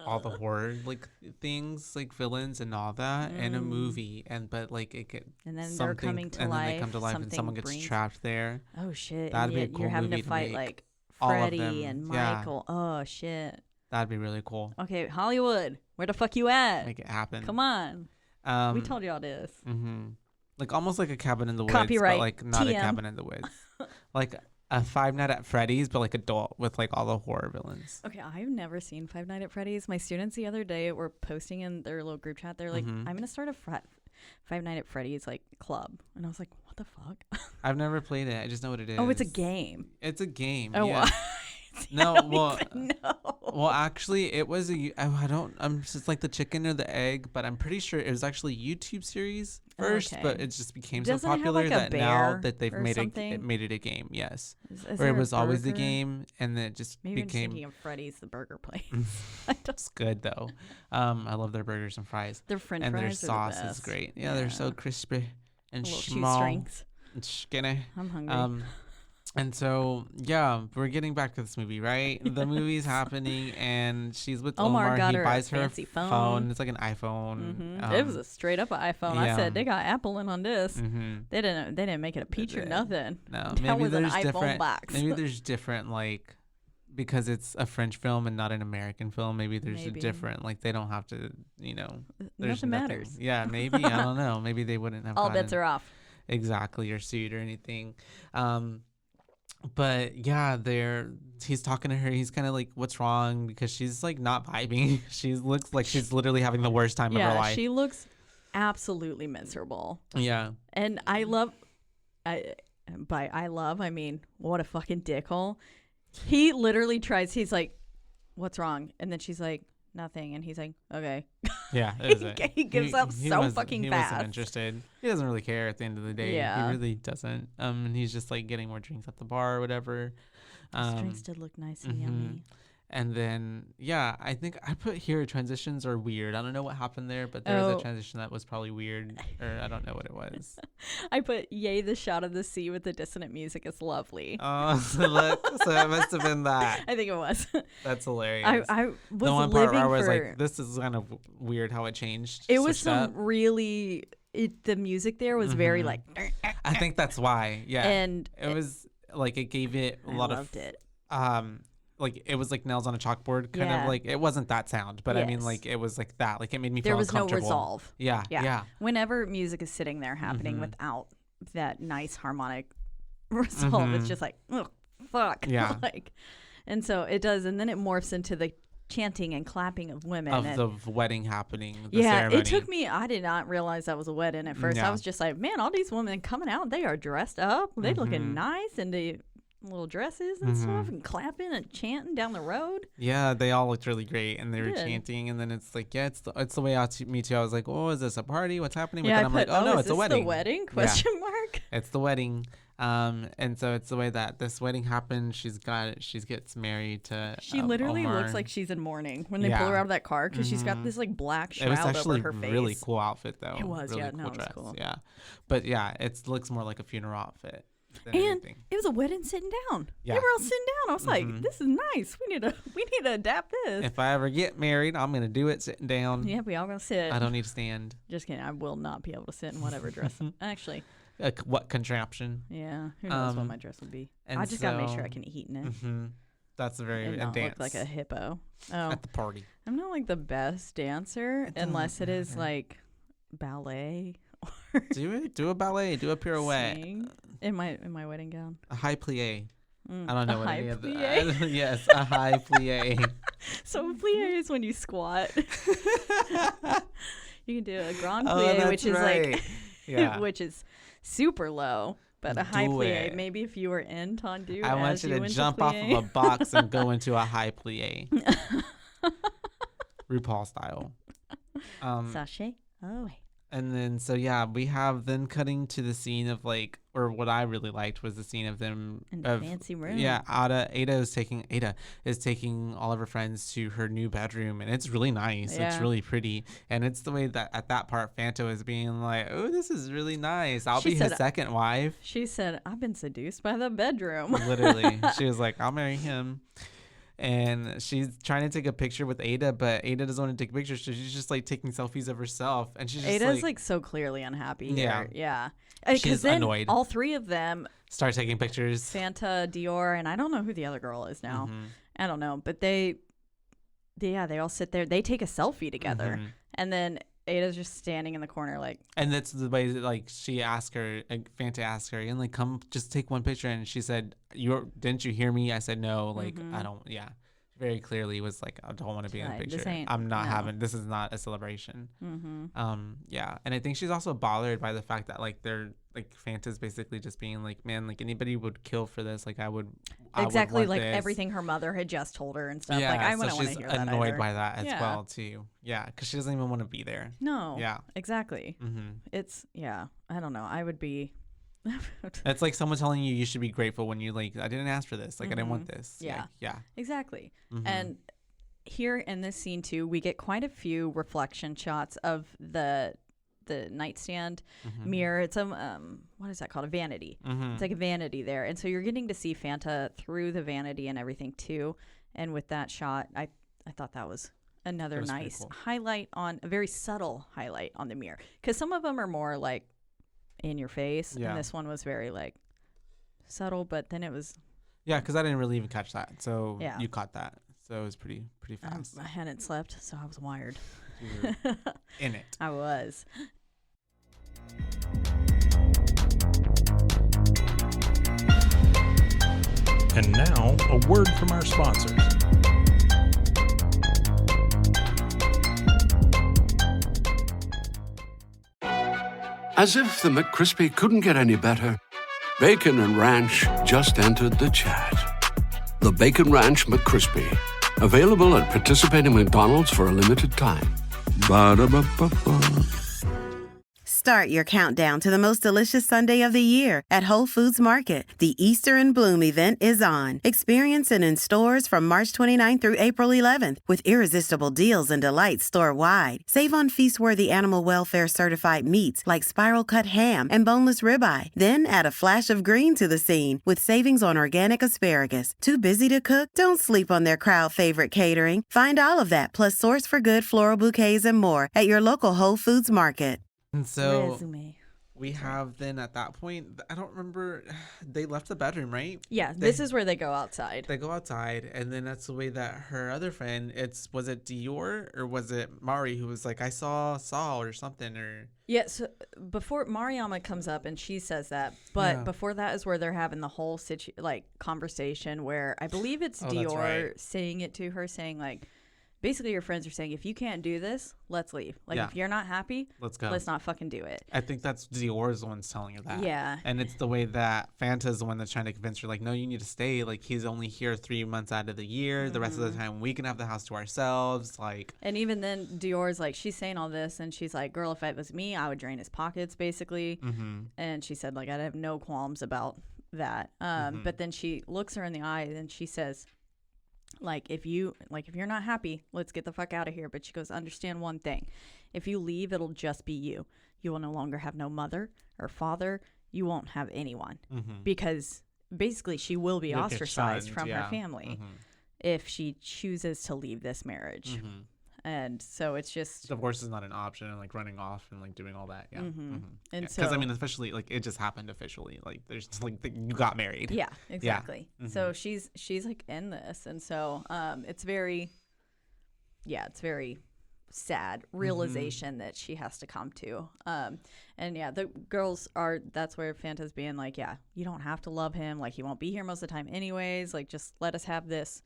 all the horror like things, like villains and all that, and a movie, but like it get And then they're something, coming to and life. then they come to life, and someone gets brings- trapped there. Oh shit! That'd and be a yet cool you're having movie to to fight make. like All of Freddy them. and Yeah. Michael. Oh shit! That'd be really cool. Okay, Hollywood, where the fuck you at? Make it happen. Come on, we told y'all this. Mm-hmm. Like almost like a Cabin in the Woods, Copyright but like not TM. a Cabin in the Woods. Like a Five Nights at Freddy's, but like adult with like all the horror villains. Okay, I've never seen Five Nights at Freddy's. My students the other day were posting in their little group chat. They're like, Mhm. "I'm gonna start a Five Nights at Freddy's like club," and I was like, "What the fuck?" I've never played it. I just know what it is. Oh, it's a game. It's a game. Oh, yeah. No, I don't well, even know. well, actually, it was I'm just like the chicken or the egg, but I'm pretty sure it was actually a YouTube series first, Okay. but it just became Doesn't so it have, popular like, a that now bear that they've or made something? it made it a game. Yes, Is where there it a was always the burger? game, and then it just Maybe I'm just became. thinking of Freddy's, the burger place. I don't. It's good though. I love their burgers and fries, Their French and their fries are sauce the is best. great. Yeah, they're so crispy and Little small shoestrings. and skinny. I'm hungry. And so, yeah, we're getting back to this movie, right? The movie's happening, and she's with Omar Omar. got He her a buys her a fancy phone. It's like an iPhone. It was a straight up iPhone. I yeah. said they got Apple in on this. Mhm. They didn't make it a peach or did. nothing. No, That maybe was an there's iPhone different. box. Maybe there's different, like, because it's a French film and not an American film. Maybe there's Maybe. a different, like, they don't have to, there's Nothing matters. Yeah, maybe I don't know. Maybe they wouldn't have. All bets are off. Exactly, or sued or anything. But yeah, he's talking to her. He's kind of like, what's wrong? Because she's like not vibing. She looks like she's literally having the worst time of her Yeah, life. she looks absolutely miserable. Yeah. And I mean, what a fucking dickhole. He literally he's like, what's wrong? And then she's like, nothing. And he's like, okay. Yeah. That is it. He gives up so fucking he fast. wasn't interested. He doesn't really care at the end of the day. Yeah. He really doesn't. And he's just like getting more drinks at the bar or whatever. Those drinks did look nice and yummy. And then, yeah, I think I put here transitions are weird. I don't know what happened there, but there was a transition that was probably weird, or I don't know what it was. I put, yay, the shot of the sea with the dissonant music is lovely. Oh, so it must have been that. I think it was. That's hilarious. I was the one part living where I was for... like, this is kind of weird how it changed. It was switched some up. really... the music there was very like... I think that's why, yeah. And it was like, it gave it a I lot loved of... it. Like it was like nails on a chalkboard kind Yeah. of like, it wasn't that sound, but I mean Yes. like it was like that, like it made me There feel was no uncomfortable. resolve. Yeah. Whenever music is sitting there happening Mhm. without that nice harmonic resolve, it's just like, ugh, fuck. Yeah. Like, and so it does, and then it morphs into the chanting and clapping of women. Of and the wedding happening, the yeah, ceremony. it took me. I did not realize that was a wedding at first. Yeah. I was just like, man, all these women coming out, they are dressed up, they looking Mhm. nice in the little dresses and stuff, and clapping and chanting down the road. Yeah, they all looked really great, and they were Good. chanting, and then it's like, yeah, it's the way out to me too. I was like, oh, is this a party? What's happening? But Yeah, then I I'm put, like, oh no, is it's a this wedding. The wedding? Question mark. It's the wedding. And so it's the way that this wedding happened. She gets married to. She literally Omar. looks like she's in mourning when they pull her Yeah. out of that car because she's got this like black It was shroud actually over her face. really cool outfit though. It was, really yeah, cool no, it was dress. cool. Yeah, but yeah, it looks more like a funeral outfit. Than And anything. it was a wedding sitting down. Yeah. They were all sitting down. I was like, this is nice. We need to adapt this. If I ever get married, I'm gonna do it sitting down. Yeah, we all gonna sit. I don't need to stand. Just kidding. I will not be able to sit in whatever dress. Actually, What contraption? yeah. Who knows what my dress would be? and I just gotta make sure so- I can eat in it. Mm-hmm. That's a very And a not dance look like a hippo. Oh, at the party. I'm not like the best dancer doesn't unless it is matter. like ballet or Do it. Do a ballet. Do a pirouette. sing in my wedding gown. A high plie. Mm, I don't know a what high any of plie? the. Yes, a high plie. So a plie is when you squat. You can do a grand Oh, plie, that's which is right. like, Yeah. which is super low. But a high Do plie, it. maybe if you were in tendu, I want as you to went jump off of plie. a box and go into a high plie. RuPaul style. Sachet. Oh, wait. And then, so yeah, we have then cutting to the scene of like, or what I really liked was the scene of them In the fancy room. Yeah, Ada is taking all of her friends to her new bedroom, and it's really nice. It's Yeah. really pretty, and it's the way that at that part Fanta is being like, "Oh, this is really nice. I'll She be his said- second wife." She said, I've been seduced by the bedroom. Literally, she was like, "I'll marry him." And she's trying to take a picture with Ada, but Ada doesn't want to take pictures, so she's just like taking selfies of herself, and she's just Ada's like so clearly unhappy here. Yeah. Because She's then annoyed. all three of them, start taking pictures. Fanta, Dior, and I don't know who the other girl is now. Mhm. I don't know, but they all sit there. They take a selfie together, Mhm. and then Ada's just standing in the corner, like, And that's the way that, like, she asked her, like, Fanta asked her, and like, come just take one picture. And she said, didn't you hear me? I said, no, like, I don't, yeah. Very clearly was like, I don't want to be in the Like, this picture. ain't- I'm not no. having, this is not a celebration. mm-hmm. Yeah. And I think she's also bothered by the fact that, like, they're, like, Fanta's basically just being like, man, like, anybody would kill for this. Like, I would Exactly, want like this. everything her mother had just told her and stuff. Yeah, Like, I so wouldn't want to she's hear that annoyed either. by that as Yeah. well, too. Yeah, because she doesn't even want to be there. No. Yeah. Exactly. Mm-hmm. It's, yeah, I don't know. I would be. It's like someone telling you should be grateful when you like, I didn't ask for this. Like, I didn't want this. Yeah. Like, yeah. Exactly. Mhm. And here in this scene too, we get quite a few reflection shots of the nightstand mirror. It's a what is that called? A vanity. It's like a vanity there, and so you're getting to see Fanta through the vanity and everything too. And with that shot, I thought that was another was pretty nice cool. highlight on a very subtle highlight on the mirror, because some of them are more like in your face, Yeah. and this one was very like subtle, but then it was Yeah, because I didn't really even catch that. So Yeah. you caught that. So it was pretty fast. I hadn't slept, so I was wired. You were in it. I was. And now, a word from our sponsors. As if the McCrispy couldn't get any better, Bacon and Ranch just entered the chat. The Bacon Ranch McCrispy, available at participating McDonald's for a limited time. Ba-da-ba-ba-ba. Start your countdown to the most delicious Sunday of the year at Whole Foods Market. The Easter in Bloom event is on. Experience it in stores from March 29th through April 11th with irresistible deals and delights store-wide. Save on feast-worthy animal welfare certified meats like spiral cut ham and boneless ribeye. Then add a flash of green to the scene with savings on organic asparagus. Too busy to cook? Don't sleep on their crowd favorite catering. Find all of that plus Source for Good floral bouquets and more at your local Whole Foods Market. And so Resume. we have then at that point, I don't remember, they left the bedroom, right? Yeah, this is where they go outside. They go outside, and then that's the way that her other friend, was it Dior or was it Mari who was like, I saw Saul or something, or Yeah, so before Mariama comes up and she says that, but Yeah. before that is where they're having the whole conversation where I believe it's Oh, that's Dior right. saying it to her, saying like, basically your friends are saying, if you can't do this, let's leave. Like, Yeah. if you're not happy, let's go. let's not fucking do it. I think that's Dior's the one's telling her that. Yeah. And it's the way that Fanta's the one that's trying to convince her, like, no, you need to stay. Like, he's only here 3 months out of the year. The rest of the time, we can have the house to ourselves. Like, And even then, Dior's like, she's saying all this, and she's like, girl, if it was me, I would drain his pockets, basically. And she said, like, I'd have no qualms about that. But then she looks her in the eye, and she says, like, if you're not happy, let's get the fuck out of here. But she goes, understand one thing. If you leave, it'll just be you. You will no longer have no mother or father. You won't have anyone. Because basically she will be You'll get ostracized shunned, from yeah. her family if she chooses to leave this marriage. And so it's just divorce is not an option, and like running off and like doing all that. Yeah. And Because so I mean, especially like it just happened officially. Like, there's like you got married. yeah, exactly. So she's like in this, and so it's very sad realization that she has to come to. And yeah, the girls that's where Fanta's being like, yeah, you don't have to love him, like he won't be here most of the time anyways, like just let us have this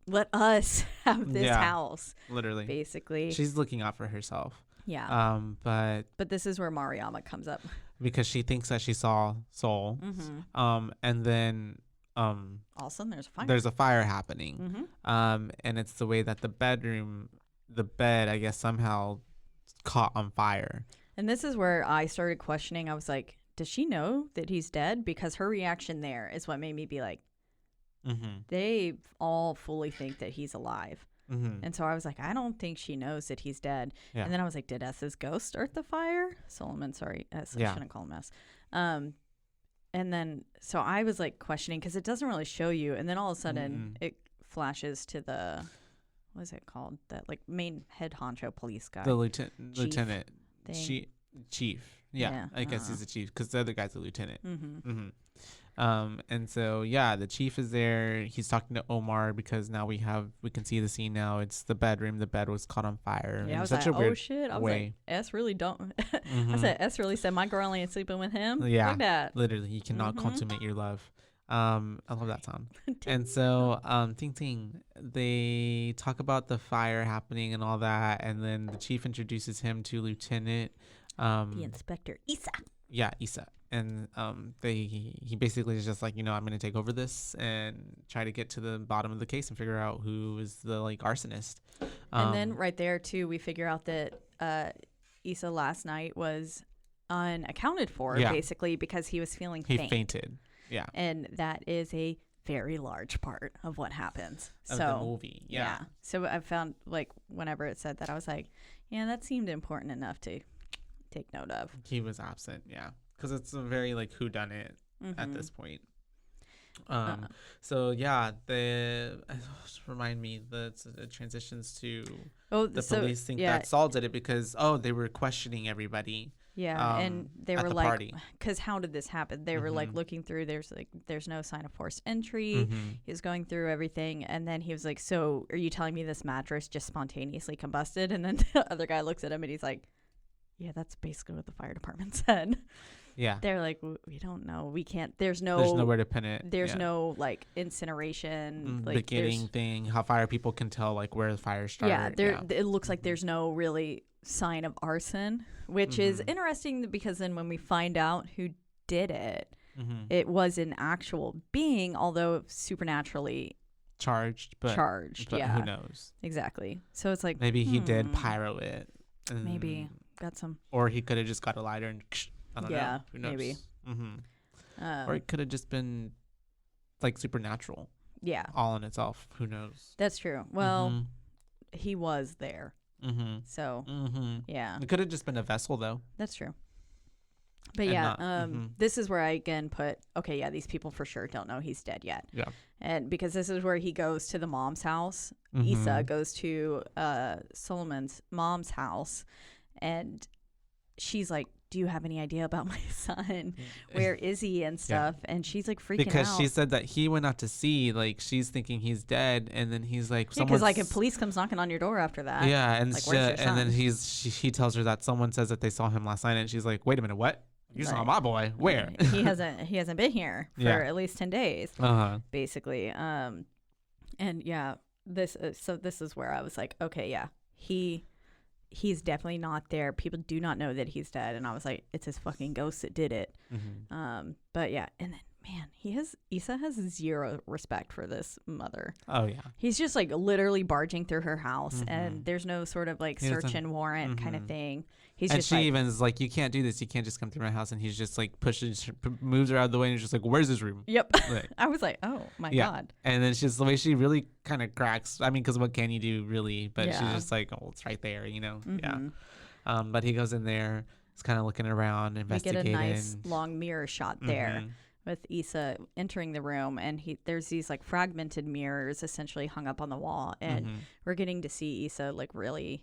Yeah. house, Literally. basically. She's looking out for herself. Yeah. But But this is where Mariama comes up. because she thinks that she saw Soul. And then All of a sudden, there's a fire happening. And it's the way that the bed, I guess, somehow caught on fire. And this is where I started questioning. I was like, does she know that he's dead? Because her reaction there is what made me be like, they all fully think that he's alive. And so I was like, I don't think she knows that he's dead. Yeah. And then I was like, did S's ghost start the fire? Solomon, sorry. S, I shouldn't call him S. And then, so I was like questioning because it doesn't really show you. And then all of a sudden it flashes to the, what is it called? That like main head honcho police guy. The lieutenant. thing. Chief. Yeah, I guess he's the chief because the other guy's a lieutenant. And so the chief is there. He's talking to Omar because now we can see the scene now. It's the bedroom. The bed was caught on fire. Yeah, I was such like, a weird oh shit. I was way. like, S really don't. I said, S really said my girl ain't sleeping with him. Yeah, like that. literally, you cannot consummate your love. I love that song. And so, Ting Ting, they talk about the fire happening and all that, and then the chief introduces him to Lieutenant. The Inspector Issa. Yeah, Issa. And he basically is just like, I'm going to take over this and try to get to the bottom of the case and figure out who is the arsonist. And then right there too, we figure out that Issa last night was unaccounted for, basically because he was feeling faint. He fainted. Yeah. And that is a very large part of what happens. Of the movie. Yeah. So I found whenever it said that, I was like, yeah, that seemed important enough to take note of. He was absent. Yeah. Because it's a very whodunit at this point. So remind me that it transitions to the police think that Saul did it because they were questioning everybody. Yeah, and they were like, party. Because how did this happen? They were looking through. There's no sign of forced entry. He was going through everything, and then he was like, "So, are you telling me this mattress just spontaneously combusted?" And then the other guy looks at him and he's like, "Yeah, that's basically what the fire department said." Yeah, they're like, "We don't know. We can't. There's nowhere to pin it. There's no incineration beginning thing. How fire people can tell where the fire started. Yeah, it looks like there's no really sign of arson, which is interesting because then when we find out who did it, it was an actual being, although supernaturally charged. But who knows? Exactly. So it's like maybe he did pyro it. Maybe got some, or he could have just got a lighter and I don't know. Who knows? Maybe. Or it could have just been supernatural. Yeah. All in itself. Who knows? That's true. Well, he was there. So yeah, it could have just been a vessel though. That's true. But this is where I again put these people for sure don't know he's dead yet. Yeah. And because this is where he goes to the mom's house. Issa goes to Solomon's mom's house, and she's like, "Do you have any idea about my son? Where is he?" and stuff. And she's like freaking out. Because she said that he went out to see, she's thinking he's dead. And then he's like, because if police comes knocking on your door after that. Yeah. And and then he tells her that someone says that they saw him last night. And she's like, wait a minute, what? You saw my boy? Where? He hasn't been here for at least 10 days, basically. And this is where I was like, okay, yeah, he's definitely not there. People do not know that he's dead. And I was like, it's his fucking ghost that did it. But yeah. And then, man, Issa has zero respect for this mother. Oh yeah. He's just literally barging through her house and there's no sort of search and warrant kind of thing. She even is like, you can't do this. You can't just come through my house. And he's just moves her out of the way and he's just like, where's his room? Yep. I was like, oh my God. And then the way she really kind of cracks. I mean, because what can you do really? But she's just like, oh, it's right there, Yeah. But he goes in there. He's kind of looking around, investigating. We get a nice long mirror shot there with Issa entering the room. And there's these fragmented mirrors essentially hung up on the wall. And we're getting to see Issa really...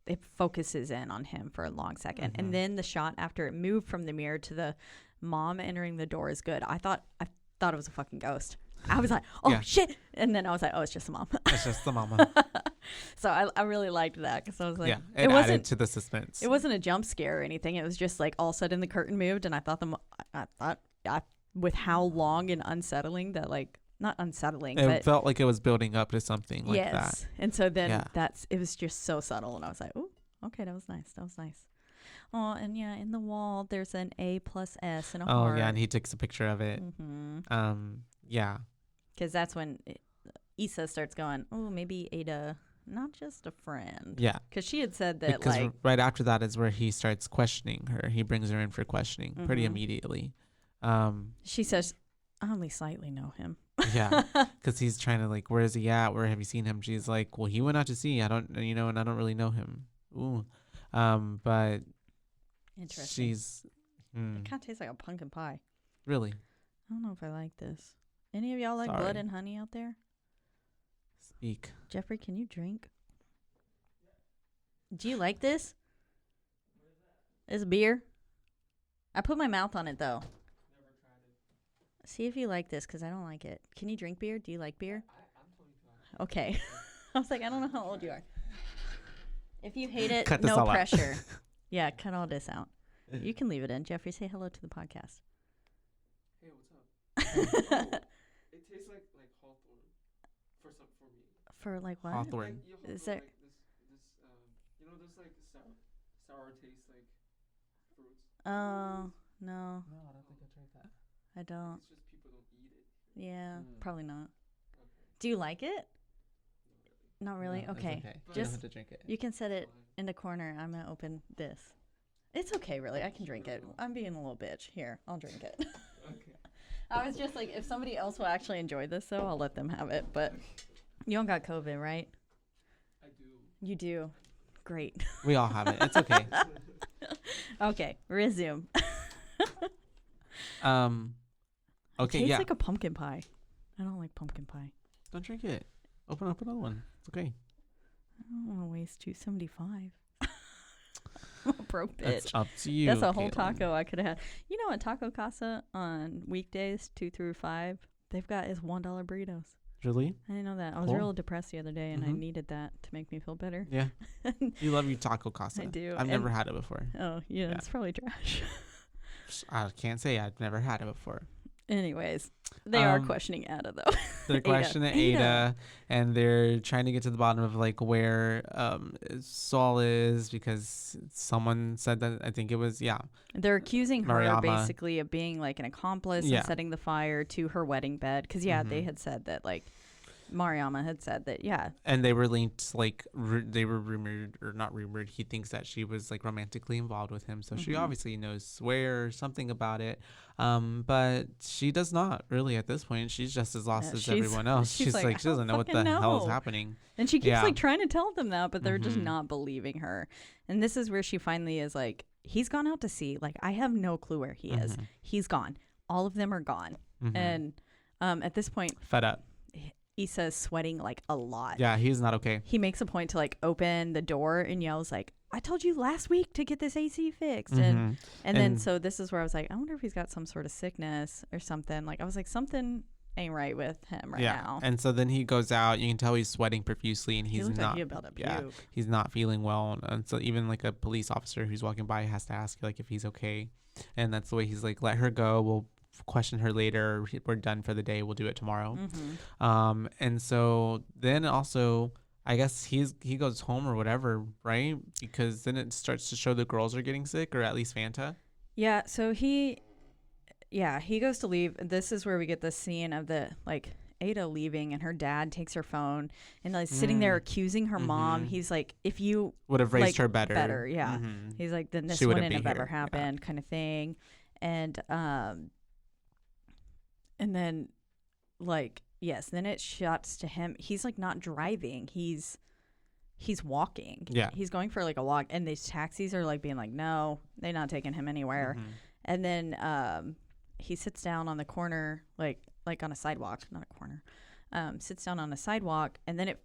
It focuses in on him for a long second. And then the shot after it moved from the mirror to the mom entering the door is good. I thought it was a fucking ghost. I was like, oh shit. And then I was like, oh, it's just the mom. It's just the mama. So I really liked that because I was like, it added to the suspense. It wasn't a jump scare or anything. It was just all of a sudden the curtain moved and I thought with how long and unsettling that not unsettling. It felt like it was building up to something like that. And so then it was just so subtle. And I was like, oh, okay, that was nice. Oh, and yeah, in the wall there's an A+S and a Oh heart. yeah, and he takes a picture of it. Yeah. Because that's when Issa starts going, oh, maybe Ada, not just a friend. Yeah. Because she had said that, Because like, right after that is where he starts questioning her. He brings her in for questioning pretty immediately. She says, I only slightly know him. Yeah, because he's trying to like, where is he at? Where have you seen him? She's like, well, he went out to sea. I don't, and I don't really know him. Ooh, but Interesting. she's It kind of tastes like a pumpkin pie. really. I don't know if I like this. Any of y'all like blood and honey out there? Speak. Jeffrey, can you drink? Do you like this? It's beer. I put my mouth on it though. See if you like this, because I don't like it. Can you drink beer? Do you like beer? Okay. I was like, I don't know how old you are. If you hate it, Cut this no all out. pressure. Yeah, cut all this out. You can leave it in. Jeffrey, say hello to the podcast. Hey, what's up? It tastes like hawthorn for me. For like what? Hawthorn. Is there? Like those like sour taste like fruits. Oh, no. No, I don't think I tried that. I don't. It's just people don't eat it. Yeah, probably not. Okay. Do you like it? Not really? No, it's okay. You don't Just have to drink it. you can set it in the corner. I'm going to open this. It's okay, really. I can drink it. I'm being a little bitch. Here, I'll drink it. Okay. I was just like, if somebody else will actually enjoy this, though, I'll let them have it. But you don't got COVID, right? I do. You do. Great. We all have it. It's okay. Okay, resume. Okay, Tastes yeah. like a pumpkin pie. I don't like pumpkin pie. Don't drink it. Open up another one. It's okay. I don't want to waste $2.75. I'm a broke bitch. It's up to you. That's a whole Caitlin. taco I could have had. You know, at Taco Casa on weekdays 2 through 5, they've got is $1 burritos. Really? I didn't know that. I was Cool. real depressed the other day, and I Mhm. needed that to make me feel better. Yeah. You love your taco casa. I do, I've never and- had it before. Oh, yeah, Yeah. it's probably trash. I can't say I've never had it before. Anyways, they are Um, questioning Ada, though. They're questioning Ada, and they're trying to get to the bottom of like where Saul is, because someone said that, I think it was, They're accusing her Mariama. basically of being like an accomplice Yeah. and setting the fire to her wedding bed. Because, yeah, they Mhm. had said that, like, Mariama had said that, yeah. and they were linked, like they were rumored, or not rumored, he thinks that she was like romantically involved with him, so she Mhm. obviously knows where something about it, but she does not really at this point. She's just as lost Yeah, as she's- everyone else. she's She's like, like, "I she doesn't don't know what the fucking hell is know." happening. And she keeps Yeah. like trying to tell them that, but they're just Mhm. not believing her. And this is where she finally is like, he's gone out to sea. Like, I have no clue where he is. Mhm. He's gone. All of them are gone. Mhm. And at this point, Fed up. Issa's sweating like a lot. Yeah, he's not okay. He makes a point to like open the door and yells like, I told you last week to get this AC fixed. And Mhm. then And- so this is where I was like, I wonder if he's got some sort of sickness or something. Like, I was like, something ain't right with him right now. And so then he goes out. You can tell he's sweating profusely, and he he's looked like not. he about to yeah, puke. he's not feeling well. And so even like a police officer who's walking by has to ask like if he's okay, and that's the way he's like, let her go. We'll question her later. We're done for the day. We'll do it tomorrow. Mm-hmm. And so then also, I guess he goes home or whatever, right? Because then it starts to show the girls are getting sick, or at least Fanta. Yeah, so he goes to leave. This is where we get the scene of the like Ada leaving, and her dad takes her phone and like sitting there accusing her mom. Mhm. He's like, if you Would have raised like, her better. yeah. Mhm. He's like, then this She wouldn't wouldn't be have ever here. Yeah. happened, kind of thing. And then like, yes, then it shuts to him. He's like not driving. He's walking. Yeah. He's going for like a walk, and these taxis are like being like, no, they're not taking him anywhere. Mhm. And then he sits down on the corner, like on a sidewalk, not a corner. Sits down on a sidewalk, and then it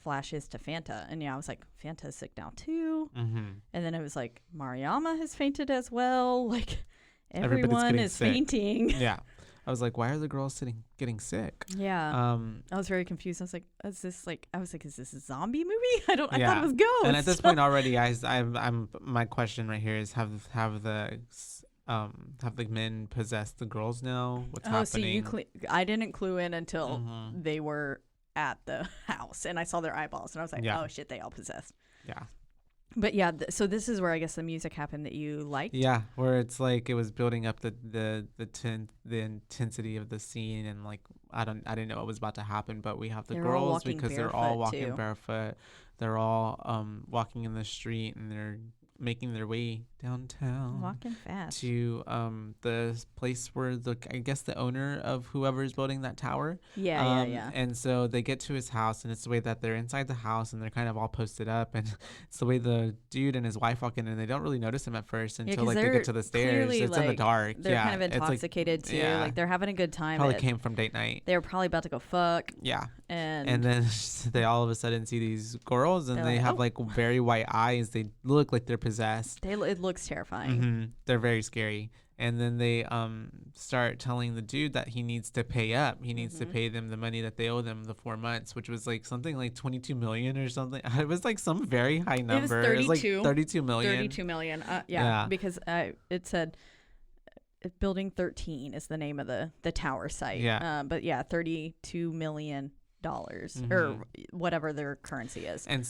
flashes to Fanta. And yeah, I was like, Fanta's sick now too. Mhm. And then it was like, Mariama has fainted as well. Like, Everybody's everyone getting is sick. fainting. Yeah. I was like, why are the girls getting sick? Yeah. I was very confused. I was like, is this a zombie movie? I thought it was Ghost. And at this point already, I'm my question right here is have the men possessed the girls now? What's happening? So I didn't clue in until Mhm. they were at the house, and I saw their eyeballs, and I was like, Yeah. oh shit, they all possessed. Yeah. But yeah, so this is where I guess the music happened that you liked. Yeah, where it's like it was building up the intensity of the scene, and like I didn't know what was about to happen, but we have the They're all girls walking because they're all barefoot, walking too. barefoot. They're all walking in the street, and they're making their way downtown Walking fast. to the place where I guess the owner of whoever is building that tower. Yeah. And so they get to his house, and it's the way that they're inside the house, and they're kind of all posted up, and it's the way the dude and his wife walk in, and they don't really notice him at first until 'cause like they they're get to the stairs. clearly, It's in the like, dark. They're Yeah, kind of it's like- intoxicated too. yeah. Like they're having a good time. Probably came from date night. They were probably about to go fuck. Yeah. And then they all of a sudden see these girls, and They're they like, have "Oh." like very white eyes. They look like they're possessed. it looks terrifying. They're very scary. And then they start telling the dude that he needs to pay up. He needs to pay them the money that they owe them, the 4 months, which was like something like 22 million or something. It was like some very high number. It was 32. Like 32 million. 32 million. Yeah. Because it said Building 13 is the name of the tower site. Yeah. But yeah, $32 million or whatever their currency is. And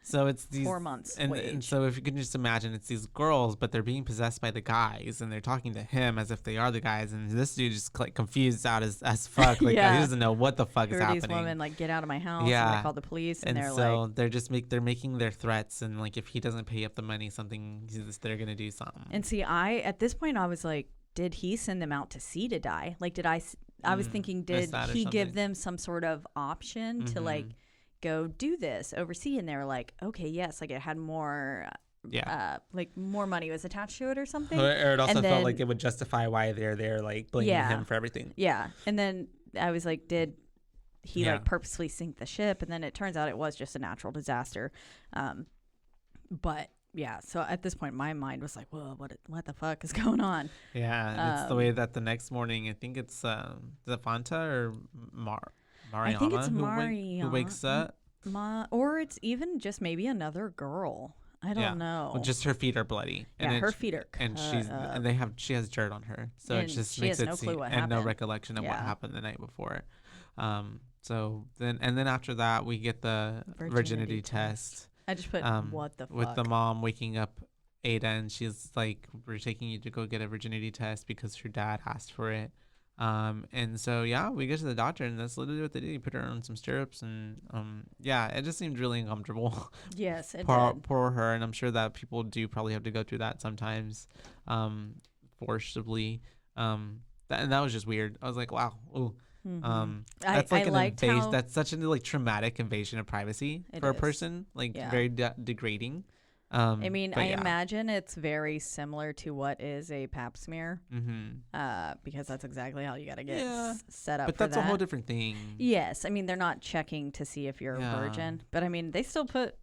so it's these 4 months and wage. so if you can just imagine, it's these girls, but they're being possessed by the guys, and they're talking to him as if they are the guys, and this dude is like confused out as fuck. Like Yeah. he doesn't know what the fuck is Heard happening. these women like get out of my house. Yeah. And they call the police, and, And they're so like. they're just they're making their threats, and like if he doesn't pay up the money, they're gonna do something. And see, at this point I was like, did he send them out to sea to die? Like, I was thinking, did that or he give something. them some sort of option to like go do this overseas? And they were like, okay, yes, like it had more, like more money was attached to it or something. Or it also And felt then- like it would justify why they're there, like blaming Yeah. him for everything. Yeah, and then I was like, did he Yeah. like purposely sink the ship? And then it turns out it was just a natural disaster. But yeah, so at this point, my mind was like, whoa, what the fuck is going on? Yeah, and it's the way that the next morning, I think it's the Fanta or Mariama I think it's who wakes up. Or it's even just maybe another girl. I don't know. Well, just her feet are bloody. Yeah, her feet are and cut she has dirt on her, so And it just she makes has it no clue seem what and no happened. recollection of what Yeah. happened the night before. So then after that we get the virginity test. I just put what the fuck with the mom waking up Ada, and she's like, we're taking you to go get a virginity test because her dad asked for it. And so yeah, we get to the doctor, and that's literally what they did. You put her on some stirrups, and it just seemed really uncomfortable. Yes, it poor, did. poor her. And I'm sure that people do probably have to go through that sometimes, forcibly. And that was just weird. I was like, wow. Ooh. That's like I liked how that's such a like traumatic invasion of privacy It for a is. person, like Yeah. very degrading. I mean, but I yeah. imagine it's very similar to what is a pap smear, Mm-hmm. because that's exactly how you got to get Yeah. set up But for that's that. a whole different thing. Yes, I mean, they're not checking to see if you're Yeah. a virgin, but I mean, they still put,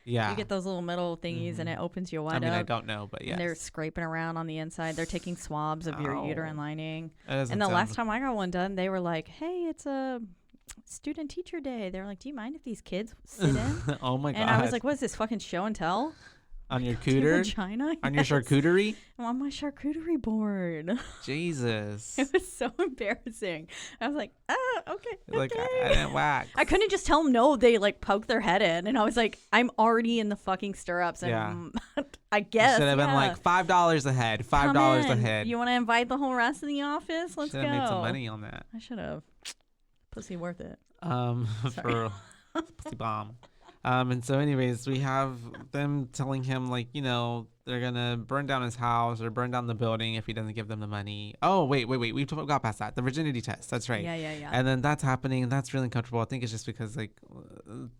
Yeah. you get those little metal thingies and it opens you wide I mean, up. I don't know, but yeah. And they're scraping around on the inside. They're taking swabs of your uterine lining. And And the last time I got one done, they were like, hey, it's a student teacher day. They were like, do you mind if these kids sit in? oh my god. And I was like, what is this, fucking show and tell? on your To your cooter, vagina? on your Yes. charcuterie. I'm on my charcuterie board. Jesus. It was so embarrassing. I was like, okay. Like okay. I didn't wax. I couldn't just tell them no. They like poked their head in, and I was like, I'm already in the fucking stirrups, and Yeah. I guess Should have been like $5 a head. $5 a head. You want to invite the whole rest of the office? Let's Should go. have made some money on that. I should have. Pussy worth it. For pussy bomb. And so anyways, we have them telling him like, they're gonna burn down his house or burn down the building if he doesn't give them the money. Oh wait, we got past that. The virginity test. That's right. Yeah. And then that's happening, and that's really uncomfortable. I think it's just because like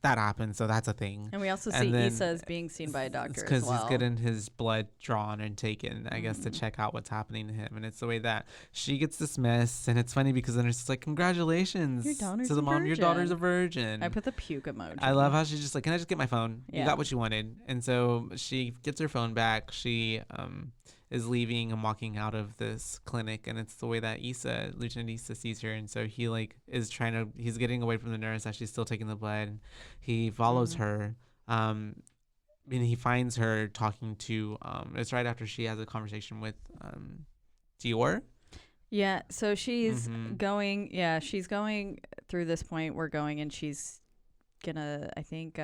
that happened, so that's a thing. And we also And see then Issa as being seen by a doctor because as well. he's getting his blood drawn and taken, I guess, to check out what's happening to him. And it's the way that she gets dismissed, and it's funny because then it's just like, congratulations Your daughter's to the a mom. Your daughter's a virgin. I put the puke emoji. I love how she's just like, can I just get my phone? You Yeah. got what you wanted. And so she gets her phone back. She is leaving and walking out of this clinic, and it's the way that Lieutenant Issa sees her. And so he like he's getting away from the nurse as she's still taking the blood. And he follows her. And he finds her talking to it's right after she has a conversation with Dior. Yeah, so she's Mhm. going. Yeah, she's going through this point. We're going, and she's gonna. I think.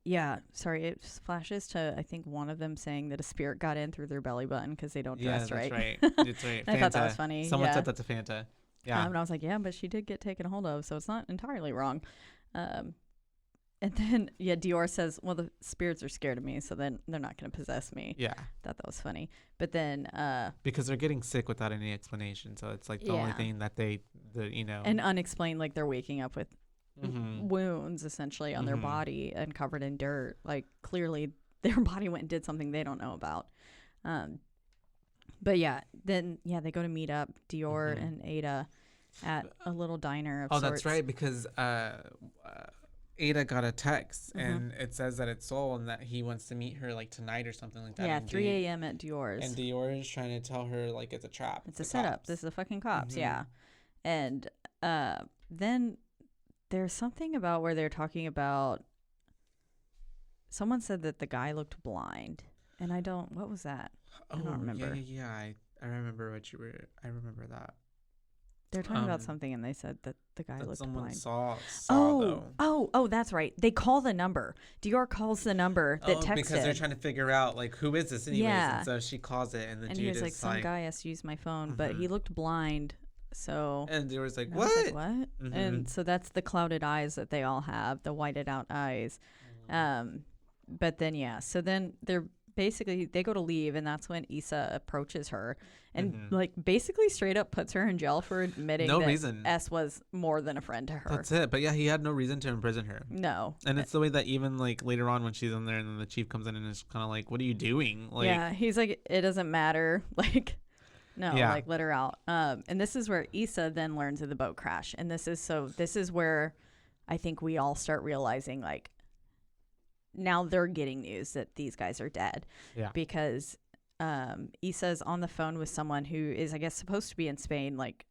yeah, sorry, it flashes to, I think, one of them saying that a spirit got in through their belly button because they don't dress that's right. right. It's right. I thought that was funny. Someone yeah. said that to Fanta. Yeah. And I was like, yeah, but she did get taken a hold of, so it's not entirely wrong. And then, Dior says, well, the spirits are scared of me, so then they're not going to possess me. Yeah. Thought that was funny. But then... because they're getting sick without any explanation, so it's like the only thing that And unexplained, like they're waking up with wounds, essentially, on their body and covered in dirt. Like, clearly, their body went and did something they don't know about. But then they go to meet up, Dior and Ada, at a little diner of sorts. That's right, because Ada got a text and it says that it's Sol and that he wants to meet her like tonight or something like that. Yeah, 3 a.m. at Dior's. And Dior is trying to tell her like it's a trap. It's a setup. Cops. This is the fucking cops, yeah. And then there's something about where they're talking about, someone said that the guy looked blind. And what was that? I don't remember. Yeah. I remember I remember that. They're talking about something, and they said that the guy looked blind. Saw oh, that's right. They call the number. Dior calls the number that texted. Because they're trying to figure out, like, who is this anyways? Yeah. And so she calls it, and the dude he's is like, some guy has to use my phone, but he looked blind, so... And Dior was like, I what? was like, what? And so that's the clouded eyes that they all have, the whited out eyes. But then, so then they're... Basically, they go to leave, and that's when Issa approaches her and, like, basically straight up puts her in jail for admitting that S was more than a friend to her. That's it. But, he had no reason to imprison her. No. And it's the way that even, like, later on when she's in there and then the chief comes in and is kind of like, what are you doing? Like, yeah, he's like, it doesn't matter. Like, no, like, let her out. And this is where Issa then learns of the boat crash. And this is where I think we all start realizing, like, now they're getting news that these guys are dead. Yeah. Because Issa's on the phone with someone who is, I guess, supposed to be in Spain. Like,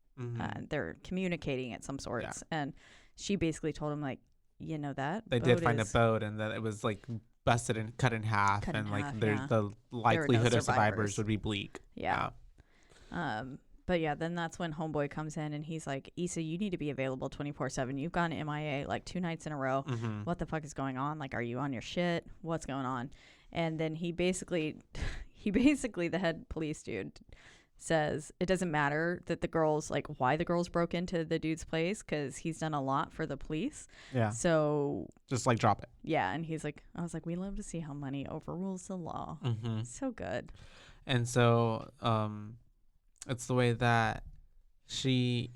they're communicating at some sorts. Yeah. And she basically told him, like, you know that? They did find a boat and that it was, like, busted and cut in half. The likelihood of survivors would be bleak. Yeah. But then that's when Homeboy comes in and he's like, Issa, you need to be available 24/7. You've gone MIA like 2 nights in a row. What the fuck is going on? Like, are you on your shit? What's going on? And then he basically, the head police dude says it doesn't matter that the girls, like, why the girls broke into the dude's place, because he's done a lot for the police. Yeah. So just like drop it. Yeah. And he's like, I was like, we love to see how money overrules the law. So good. And so, it's the way that she's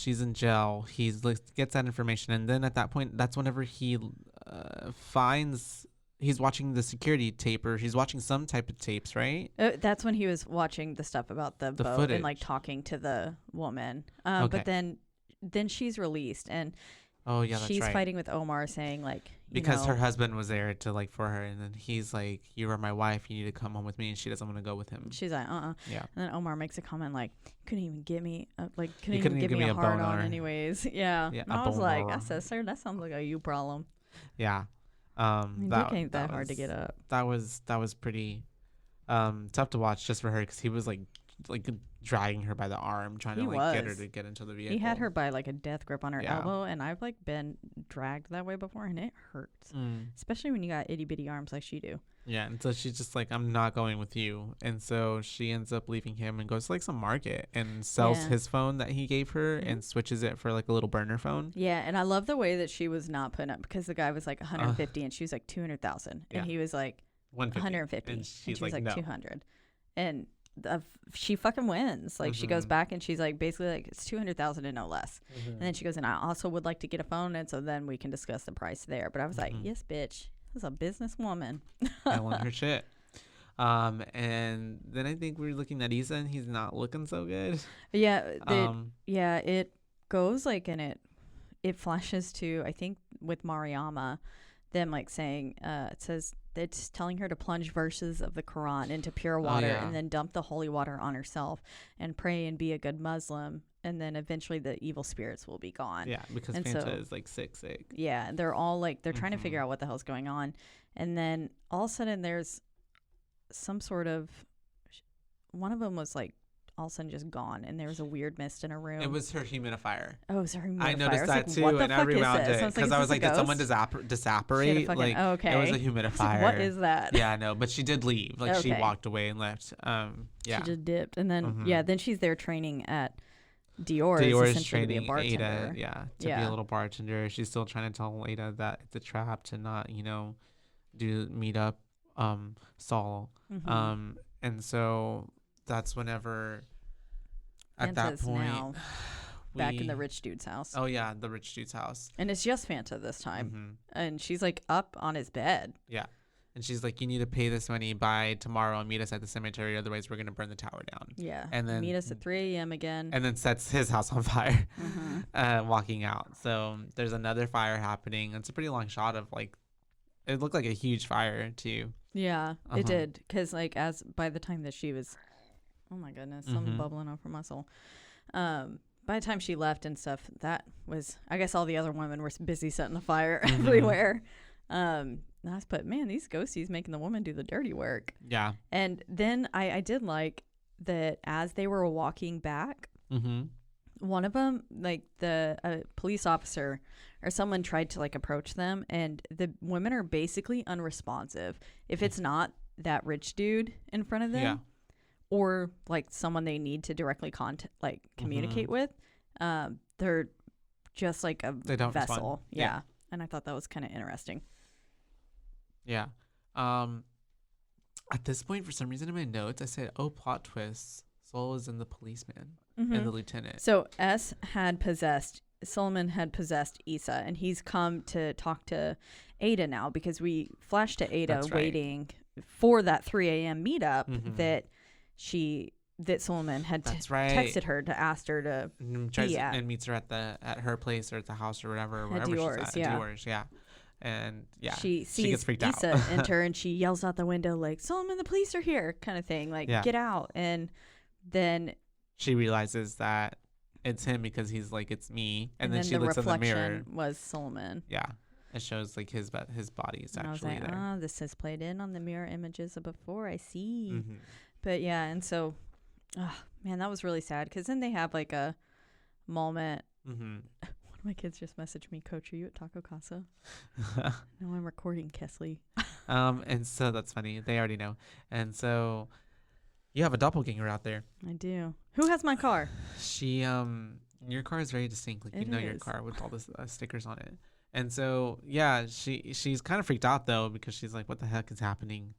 in jail. Gets that information, and then at that point, that's whenever he he's watching the security tape, or he's watching some type of tapes, right? That's when he was watching the stuff about the boat footage. And like talking to the woman. Okay. But then she's released, and she's fighting with Omar, saying like, because her husband was there to like for her, and then he's like, you are my wife, you need to come home with me, and she doesn't want to go with him. She's like, yeah. And then Omar makes a comment like, couldn't even give me couldn't even give me a hard on anyways. Yeah. And I was like, sir, that sounds like a you problem. Yeah. That ain't that hard to get up. That was pretty tough to watch just for her, because he was like dragging her by the arm, trying to get her to get into the vehicle. He had her by like a death grip on her elbow, and I've like been dragged that way before, and it hurts, especially when you got itty bitty arms like she do. Yeah, and so she's just like, I'm not going with you, and so she ends up leaving him and goes to like some market and sells his phone that he gave her and switches it for like a little burner phone. Yeah, and I love the way that she was not putting up, because the guy was like 150 and she was like 200,000, and he was like 150, and she was like no. 200, and she fucking wins. Like, she goes back and she's like, basically like, it's 200,000 and no less. And then she goes, and I also would like to get a phone, and so then we can discuss the price there. But I was like, yes, bitch, this is a businesswoman. I want her shit. And then I think we're looking at Issa, and he's not looking so good. Yeah. It goes like, and it flashes to, I think with Mariama, them like saying, it says, it's telling her to plunge verses of the Quran into pure water and then dump the holy water on herself and pray and be a good Muslim. And then eventually the evil spirits will be gone. Yeah, because Fanta is like sick. Yeah, they're all like, they're trying to figure out what the hell's going on. And then all of a sudden there's some sort of, one of them was like all of a sudden just gone, and there was a weird mist in her room. It was her humidifier. Oh, it was her humidifier. I noticed that too, what the and I fuck is rewound this? it because I was like, did someone disapparate? disapparate? Fucking, Like, okay. it was a I was humidifier. like, what is that? Yeah, no, but she did leave. Like, she Okay. walked away and left. Yeah. She just dipped, and then Mhm. then she's there training at Dior's Dior's essentially to be a training bartender. Ada, to be Yeah. a little bartender. She's still trying to tell Ada that it's a trap to not, meet up Saul. Mhm. And so that's whenever at that Fanta's point now back in the we- rich dude's house. Oh yeah, the rich dude's house. And it's just Fanta this time. Mhm. And she's like up on his bed. Yeah. And she's like, you need to pay this money by tomorrow and meet us at the cemetery, otherwise we're gonna burn the tower down. Yeah. And then meet us at 3 a.m. again. and then sets his house on fire, Mhm. walking out. So there's another fire happening. It's a pretty long shot of like, it looked like a huge fire too. Yeah, Uh-huh. it did. Because like by the time that she was, oh my goodness, something Mhm. bubbling off her muscle. By the time she left and stuff, that was, I guess all the other women were busy setting the fire everywhere. But man, these ghosties making the woman do the dirty work. Yeah. And then I did like that as they were walking back, Mm-hmm. one of them, like the police officer or someone tried to like approach them, and the women are basically unresponsive. If it's not that rich dude in front of them, Yeah. or like someone they need to directly communicate with, they're just like a They don't respond. vessel. Yeah. Yeah. And I thought that was kind of interesting. Yeah. At this point, for some reason in my notes, I said, "Oh, plot twist: Soul is in the policeman and the lieutenant." So Solomon had possessed Issa, and he's come to talk to Ada now, because we flashed to Ada That's right. waiting for that 3 a.m. meetup Mhm. that Solomon had That's right. texted her to ask her to be at. And meets her at her place or at the house or whatever, At wherever Dior's, she's at. yeah. Dior's, yeah. And yeah, She sees gets freaked Issa out. enter, and she yells out the window like, "Solomon, the police are here," kind of thing, like, Yeah. "Get out!" And then She realizes that it's him because he's like, "It's me," and then she the looks in the reflection mirror. was Solomon. Yeah, it shows like his body is And I was actually like, there. this is played in on the mirror images of before. I see. Mhm. But yeah, and so, man, that was really sad, because then they have like a moment. Mhm. One of my kids just messaged me, "Coach, are you at Taco Casa?" No, I'm recording, Kesley. And so that's funny. They already know. And so you have a doppelganger out there. I do. Who has my car? She your car is very distinct, like It your is. car with all the stickers on it. And so yeah, she's kind of freaked out though, because she's like, what the heck is happening?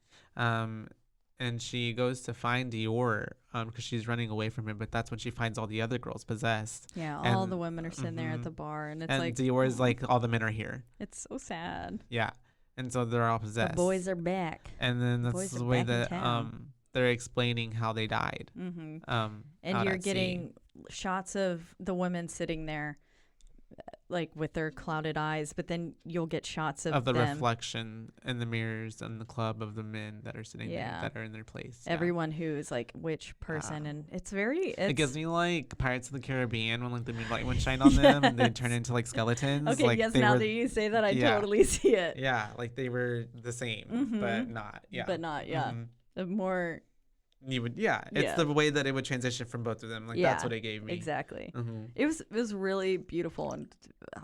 And she goes to find Dior because she's running away from him, but that's when she finds all the other girls possessed. Yeah, all And- the women are sitting there at mhm. the bar, and it's And like, Dior is "Aw." like, all the men are here. It's so sad. Yeah. And so they're all The possessed. boys are back. And then that's boys the are way back in that town. they're explaining how they died. Mm-hmm. And out you're at sea. getting shots of the women sitting there, like with their clouded eyes, but then you'll get shots of the them. reflection in the mirrors and the club of the men that are sitting Yeah. there, that are in their place. Yeah. Everyone who's like which person, Yeah. and it's very. It gives It's, me like Pirates of the Caribbean when like the moonlight would shine on them and they turn into like skeletons. okay, like, yes. they Now were, that you say that, I yeah. totally see it. yeah, like they were the same, but Mhm. not. Yeah, But not. Yeah. Mhm. The more. You would. Yeah, it's Yeah. the way that it would transition from both of them. Like that's Yeah, what it gave me. Exactly. Mm-hmm. It was really beautiful, and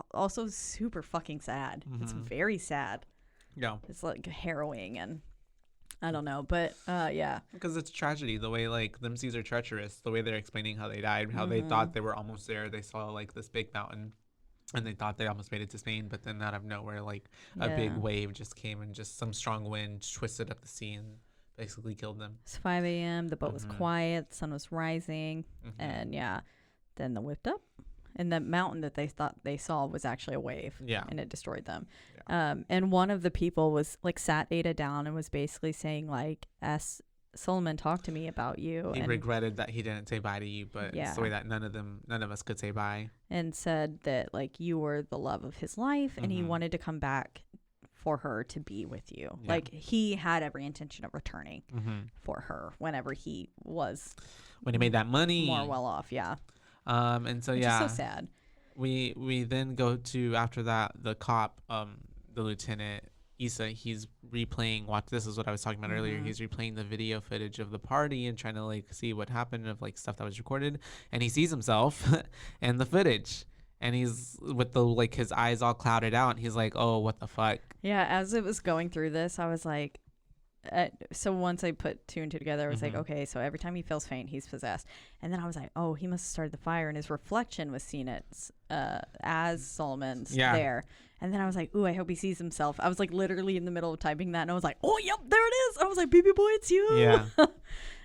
also super fucking sad. It's Mhm. very sad. Yeah, It's like harrowing, and I don't know, but yeah. because it's tragedy. The way like them seas are treacherous. The way they're explaining how they died, how they Mhm. thought they were almost there. They saw like this big mountain, and they thought they almost made it to Spain. But then out of nowhere, like a big Yeah. wave just came and just some strong wind twisted up the sea and basically killed them. It's 5 a.m. The boat was Mhm. quiet. The sun was rising, Mhm. and yeah, then the whipped up, and the mountain that they thought they saw was actually a wave. Yeah. And it destroyed them. And one of the people was like sat Ada down and was basically saying like, Solomon talked to me about you, He and regretted that he didn't say bye to you, but it's the way Yeah. that none of us could say bye. and said that like you were the love of his life, and he Mhm. wanted to come back for her to be with you. Yeah. Like he had every intention of returning Mm-hmm. for her whenever he was When he made that money. more well off. Yeah. And so Which yeah, is so sad. we then go to after that the cop, the lieutenant Issa, he's replaying. Watch, this is what I was talking about earlier. He's replaying the video footage of the party and trying to like see what happened of like stuff that was recorded, and he sees himself in the footage, and he's with the like his eyes all clouded out, and he's like, oh, what the fuck. Yeah, as it was going through this, I was like, so once I put 2 and 2 together, I was like, okay, so every time he feels faint, he's possessed. And then I was like, oh, he must have started the fire, and his reflection was seen as Solomon's there. And then I was like, ooh, I hope he sees himself. I was like literally in the middle of typing that, and I was like, oh, yep, there it is. I was like, baby boy, it's you. Yeah.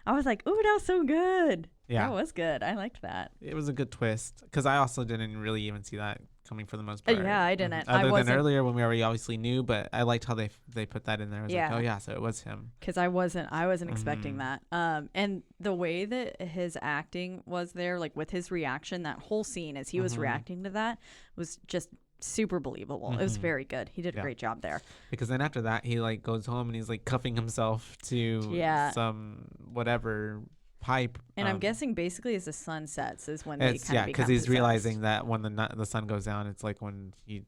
I was like, ooh, that was so good. Yeah. That was good. I liked that. It was a good twist, because I also didn't really even see that coming for the most part. Yeah, I didn't. Other than earlier when we already obviously knew, but I liked how they put that in there. I was like, oh yeah, so it was him. Because I wasn't expecting that. And the way that his acting was there, like with his reaction, that whole scene as he was reacting to that was just super believable. It was very good. He did a great job there. Because then after that, he like goes home and he's like cuffing himself to some whatever pipe. And I'm guessing basically as the sun sets is when they kind of because he's realizing that when the sun goes down, it's like when he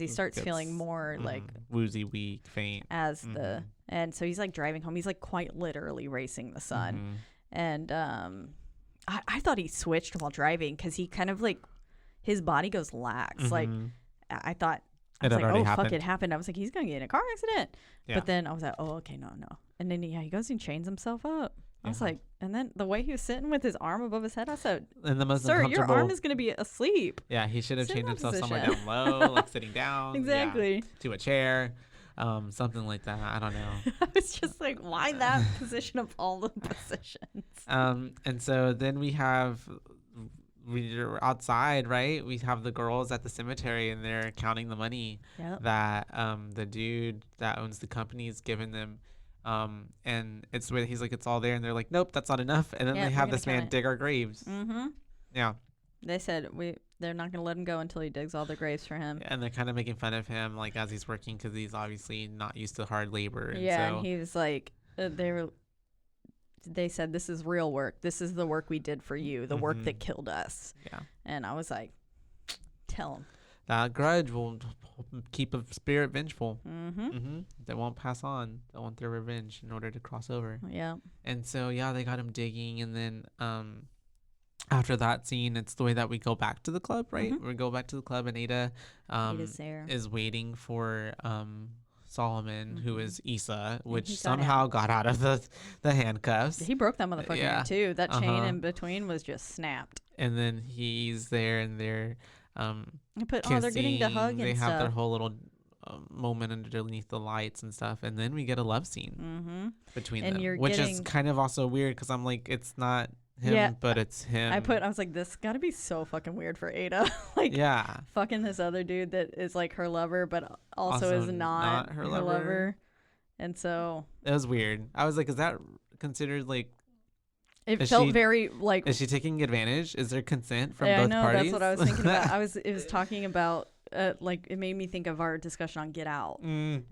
starts feeling more like woozy, weak, faint as and so he's like driving home. He's like quite literally racing the sun. And I thought he switched while driving, because he kind of like his body goes lax. Like I thought, I was like, oh fuck, it happened. I was like, he's gonna get in a car accident. But then I was like, oh okay, no. And then he goes and chains himself up. I was like, and then the way he was sitting with his arm above his head, I said, and the most sir, your arm is going to be asleep. Yeah, he should have chained himself somewhere down low, like sitting down. Exactly. To a chair, something like that. I don't know. I was just like, why that position of all the positions? And so then we're outside, right? We have the girls at the cemetery, and they're counting the money that the dude that owns the company is giving them. And it's where he's like, it's all there, and they're like, nope, that's not enough. And then they have this man dig our graves. Yeah. They said they're not going to let him go until he digs all the graves for him. And they're kind of making fun of him, like, as he's working, because he's obviously not used to hard labor. And and he was like, they said, this is real work. This is the work we did for you, the work that killed us. Yeah. And I was like, tell him. That grudge will keep a spirit vengeful. They won't pass on. They want their revenge in order to cross over. Yeah. And so, they got him digging. And then after that scene, it's the way that we go back to the club, right? We go back to the club, and Ada is waiting for Solomon, who is Issa, which somehow got out of the handcuffs. He broke that motherfucker too. That chain in between was just snapped. And then he's there, and they're they're getting to hug and they have their whole little moment underneath the lights and stuff, and then we get a love scene between them, which is kind of also weird, because I'm like, it's not him, but it's him. I was like, this gotta be so fucking weird for Ada. Like, fucking this other dude that is like her lover, but also is not her lover. And so it was weird. I was like, is that considered like? It felt very like. Is she taking advantage? Is there consent from both parties? That's what I was thinking about. It was talking about like, it made me think of our discussion on Get Out and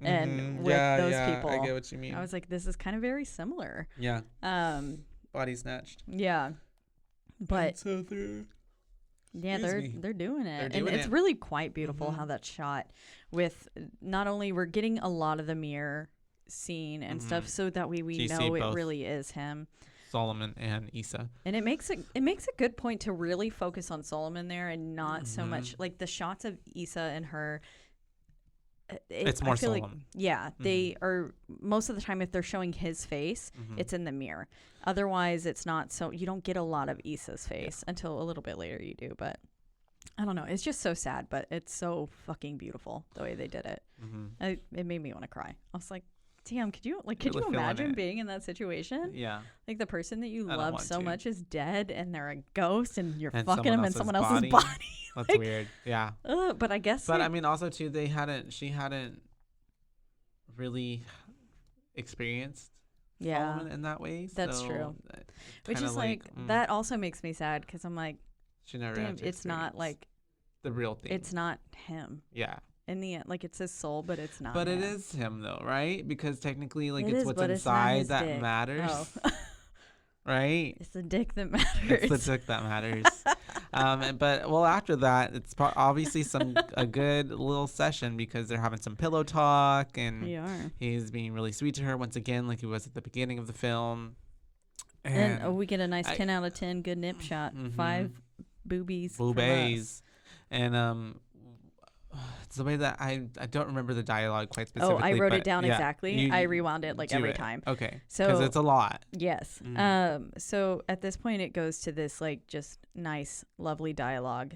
with those people. I get what you mean. I was like, this is kind of very similar. Yeah. Body snatched. Yeah. But so they're doing it. And it's really quite beautiful how that's shot, with not only we're getting a lot of the mirror scene and stuff, so that we know it really is him. Solomon and Issa. And it makes a good point to really focus on Solomon there, and not so much like the shots of Issa and her. It's more Solomon. Like, they are most of the time, if they're showing his face, it's in the mirror. Otherwise, it's not. So you don't get a lot of Issa's face until a little bit later you do. But I don't know. It's just so sad, but it's so fucking beautiful the way they did it. It made me want to cry. I was like, damn, could you imagine being in that situation? Yeah. Like the person that you love so much is dead, and they're a ghost, and you're fucking them in someone else's body. That's like, weird. Yeah. But I guess. But I mean, also too, she hadn't really experienced Solomon in that way. That's true. Which is like that also makes me sad, because I'm like, she never. Damn, it's not like the real thing. It's not him. Yeah. In the end, like, it's his soul, but it's not. But him. it is him, though, right? Because technically, like, it's what's inside that matters. Oh. Right? It's the dick that matters. It's the dick that matters. But well, after that, it's obviously a good little session because they're having some pillow talk, and We are. he's being really sweet to her once again, like he was at the beginning of the film. And we get a nice 10 out of 10 good nip shot. 5 boobies. from us. BooBaes. And it's the way that I don't remember the dialogue quite Oh, specifically. I wrote but it down yeah, exactly. I rewound it like do every it. time. Okay. So because it's a lot. yes. So at this point, it goes to this like just nice, lovely dialogue,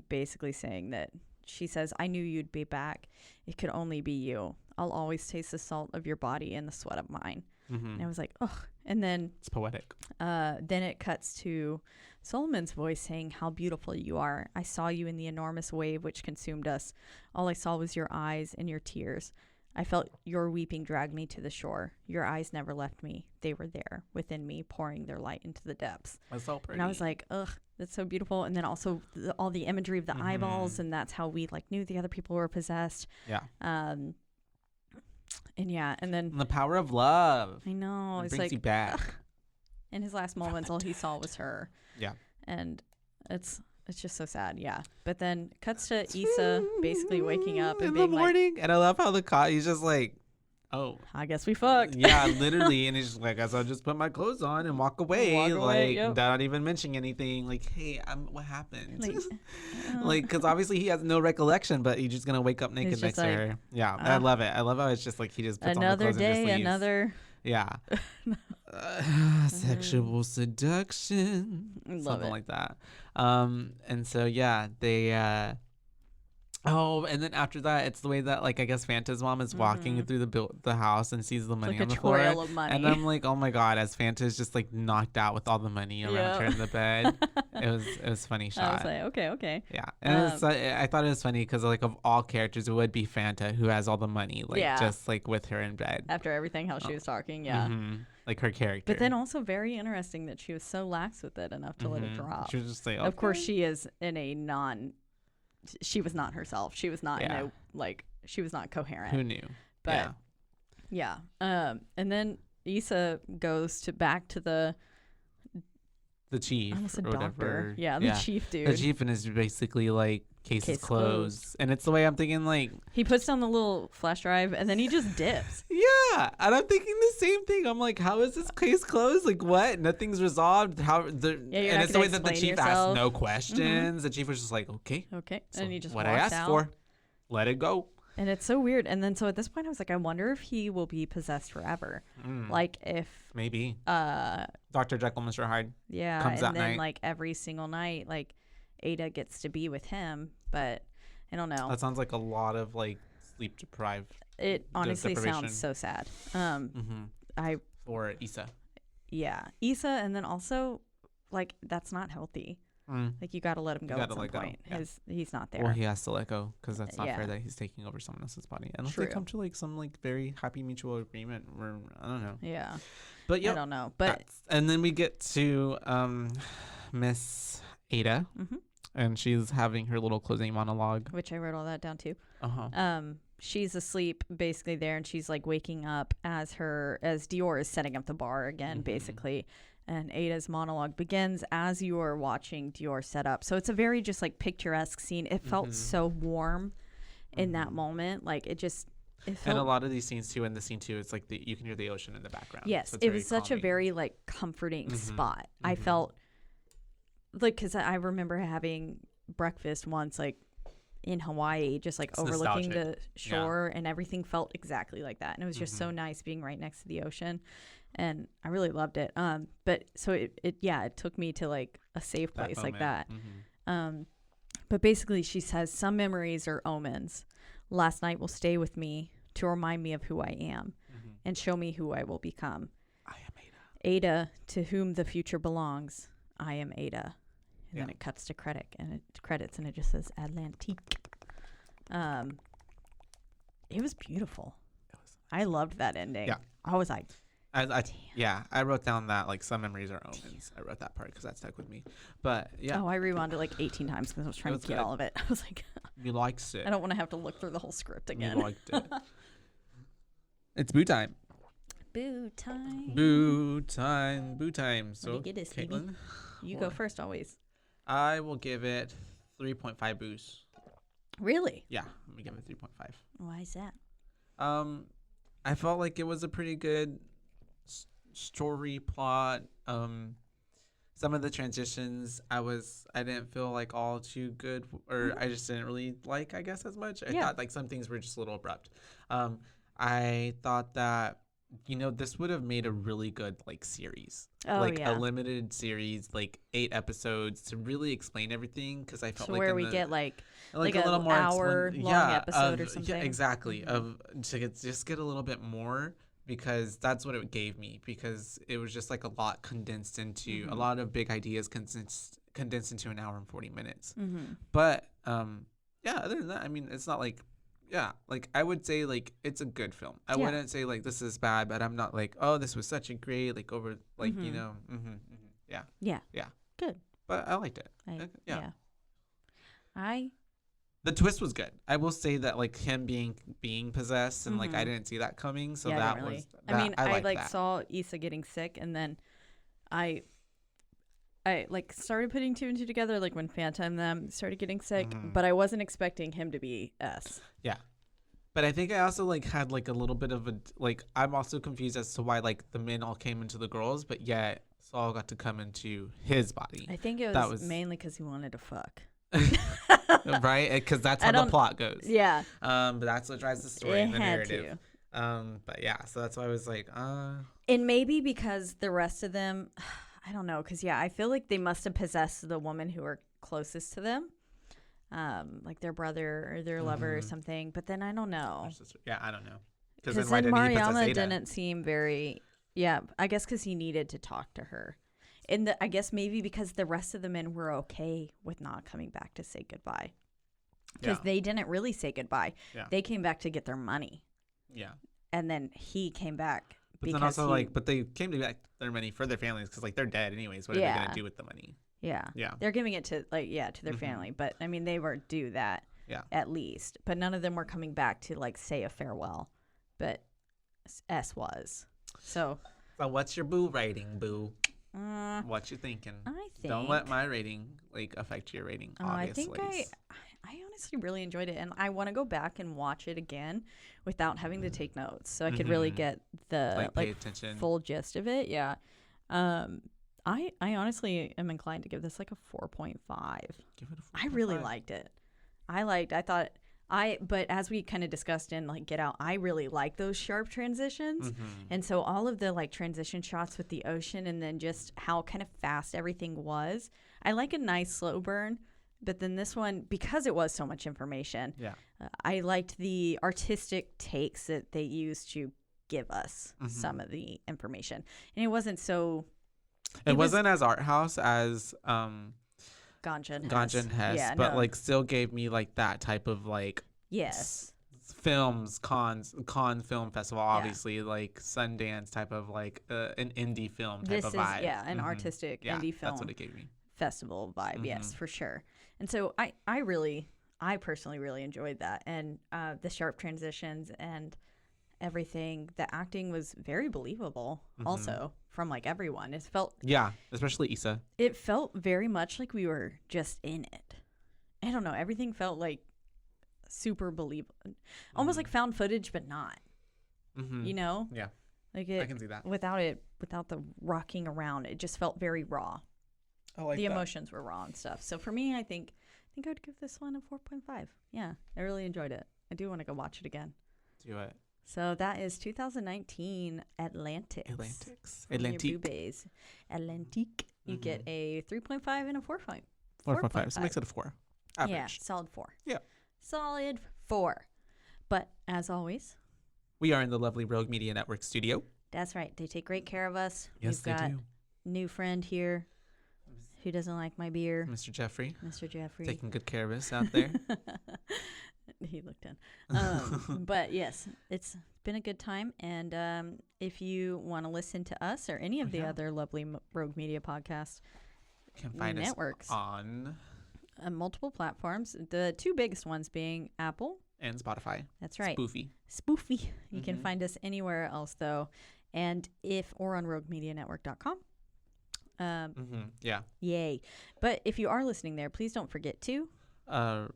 basically saying that she says, "I knew you'd be back. It could only be you. I'll always taste the salt of your body and the sweat of mine." And I was like, "Oh." And then It's poetic. then it cuts to Solomon's voice saying, "How beautiful you are. I saw you in the enormous wave which consumed us. All I saw was your eyes and your tears. I felt your weeping drag me to the shore. Your eyes never left me. They were there within me, pouring their light into the depths." That's so pretty. And I was like, ugh, that's so beautiful. And then also all the imagery of the eyeballs, and that's how we like knew the other people were possessed. yeah. And yeah, and then And the power of love. I know It it's brings like you back. in his last moments, all he saw was her. Yeah. And it's just so sad. Yeah. But then cuts to Issa basically waking up and in the being like, morning. And I love how he's just like, oh. "I guess we fucked." Yeah, literally. And he's just like, "Guess I'll just put my clothes on and walk away." Walk away, like, yep. Not even mentioning anything. Like, "Hey, what happened?" Like, Like, because obviously he has no recollection, but he's just going to wake up naked He's next just to like, her. Yeah, I love it. I love how it's just like he just puts another on the clothes and day, just leaves. another. Yeah. Sexual seduction. Love Something it. like that. And so, yeah, they... Oh, and then after that, it's the way that, like, I guess Fanta's mom is walking through the house and sees the money like on a the floor. trail of money. And I'm like, oh my God, as Fanta's just, like, knocked out with all the money around her in the bed. It was a funny shot. I was like, okay. Yeah, and I thought it was funny because like of all characters, it would be Fanta who has all the money, like Yeah. just like with her in bed, After everything, how she was talking, yeah. like her character. But then also very interesting that she was so lax with it enough to let it drop. She was just like, Of course, "Okay." she is in a she was not herself. She was not in Yeah. a, like, she was not coherent. Who knew? But yeah. And then Issa goes back to the chief, almost a or doctor. whatever. Yeah, the chief dude. The chief, and is basically like case Case closed, and it's the way I'm thinking like. He puts down the little flash drive and then he just dips. Yeah, and I'm thinking the same thing. I'm like, how is this case closed? Like, what? Nothing's resolved. How? you're And not it's the gonna way that the explain chief yourself. asked no questions. The chief was just like, okay, Okay. so And he just what walks I asked out. for, let it go. And it's so weird. And then so at this point I was like, I wonder if he will be possessed forever. Like if Maybe. Dr. Jekyll, Mr. Hyde. yeah, Comes and that then night. like every single night, like Ada gets to be with him, but I don't know. That sounds like a lot of like sleep deprived It honestly deprivation. sounds so sad. I for Issa. yeah, Issa, and then also like that's not healthy. Like you got to let him go You at gotta some let go, point. yeah. He's not there. Well, he has to let go because that's not Yeah. fair that he's taking over someone else's body. Unless True. they come to like some like very happy mutual agreement where I don't know. Yeah, But yeah, I don't know, but and then we get to Miss Ada, and she's having her little closing monologue. which I wrote all that down too. Uh-huh. She's asleep basically there, and she's like waking up as Dior is setting up the bar again, basically. And Ada's monologue begins as you are watching Dior set up. So it's a very just like picturesque scene. It felt so warm in that moment. Like it felt, And a lot of these scenes too, in the scene too, it's like you can hear the ocean in the background. yes, so it's it very was such a calming. very like comforting spot. I felt like, because I remember having breakfast once like in Hawaii, just like It's overlooking nostalgic. the shore, and everything felt exactly like that. And it was just so nice being right next to the ocean. And I really loved it. But so it took me to like a safe That place like moment. that. But basically she says, some memories are omens. Last night will stay with me to remind me of who I am and show me who I will become. I am Ada. Ada, to whom the future belongs. I am Ada. And then Yeah. it cuts to credits and it just says Atlantique. It was beautiful. I loved that ending. Yeah. I was like, I wrote down that like some memories are omens. I wrote that part because that stuck with me. But yeah, oh, I rewound it like 18 times because I was trying was to get good. all of it. I was like, you liked it. I don't want to have to look through the whole script You again. liked it. It's boo time. Boo time. Boo time. Boo time. So, me get this, Stevie. Caitlin, You go first always. I will give it 3.5 boosts. Really? Yeah, I'm gonna give it 3.5. Why is that? I felt like it was a pretty good story plot. Some of the transitions I didn't feel like all too good, or I just didn't really like, I guess, as much. I thought like some things were just a little abrupt. I thought that, this would have made a really good like series, a limited series, like 8 episodes to really explain everything. Because I felt so like where we get like a little more hour long episode or something. Yeah, exactly. To get a little bit more, because that's what it gave me, because it was just like a lot condensed into a lot of big ideas condensed into an hour and 40 minutes. But other than that, I mean, it's not like, like I would say like it's a good film. I wouldn't say like this is bad, but I'm not like, oh, this was such a great like over like yeah Good. But I liked it. The twist was good. I will say that like him being possessed and like I didn't see that coming, so that was. I saw Issa getting sick, and then I like started putting 2 and 2 together, like when Phantom them started getting sick, but I wasn't expecting him to be S. Yeah. But I think I also like had like a little bit of a like, I'm also confused as to why like the men all came into the girls, but yet Saul got to come into his body. I think it was mainly because he wanted to fuck. Right? Because that's how the plot goes. Yeah. But that's what drives the story and the narrative. But yeah, so that's why I was like, And maybe because the rest of them, I don't know, because I feel like they must have possessed the woman who are closest to them, like their brother or their lover or something. But then I don't know. Yeah, I don't know. Because then Mariama didn't seem very. Yeah, I guess because he needed to talk to her. And I guess maybe because the rest of the men were okay with not coming back to say goodbye. Because they didn't really say goodbye. Yeah. They came back to get their money. Yeah. And then he came back. But then also but they came to get their money for their families because like they're dead anyways. What are they going to do with the money? Yeah. Yeah. They're giving it to to their family. But I mean, they were due that at least. But none of them were coming back to like say a farewell. But S was. So what's your boo rating, boo? What you thinking? I think don't let my rating like affect your rating. Obviously, I honestly really enjoyed it, and I want to go back and watch it again without having to take notes, so I could really get the pay attention, full gist of it. Yeah, I honestly am inclined to give this like a 4.5. Give it a 4.5. I really liked it. But as we kind of discussed in like Get Out, I really like those sharp transitions. And so all of the like transition shots with the ocean and then just how kind of fast everything was. I like a nice slow burn, but then this one, because it was so much information, I liked the artistic takes that they used to give us some of the information. And it wasn't so... It wasn't as art house as... Ganja and Hess, but like still gave me like that type of like films, Cannes Film Festival, obviously like Sundance type of like an indie film type of vibe. An artistic indie film. That's what it gave me. Festival vibe, yes, for sure. And so I personally really enjoyed that, and the sharp transitions and everything. The acting was very believable also from like everyone. It felt especially Issa. It felt very much like we were just in it. I don't know, everything felt like super believable, almost like found footage but not. Like I can see that. Without the rocking around, it just felt very raw. I like the emotions were raw and stuff. So for me, I think I would give this one a 4.5. Yeah, I really enjoyed it. I do want to go watch it again. Do it. So that is 2019 Atlantic. BooBaes. Atlantique. You get a 3.5 and a 4.5. 4.5. So it makes it a 4. Average. Yeah, solid 4. Yeah. Solid 4. But as always, we are in the lovely Rogue Media Network studio. That's right. They take great care of us. Yes, We've got new friend here who doesn't like my beer. Mr. Jeffrey. Taking good care of us out there. He looked in. But yes, it's been a good time. And if you want to listen to us or any of the other lovely Rogue Media podcasts, you can find networks us on multiple platforms. The 2 biggest ones being Apple and Spotify. That's right. Spoofy. You can find us anywhere else though. And or on roguemedianetwork.com. Yeah. Yay. But if you are listening there, please don't forget to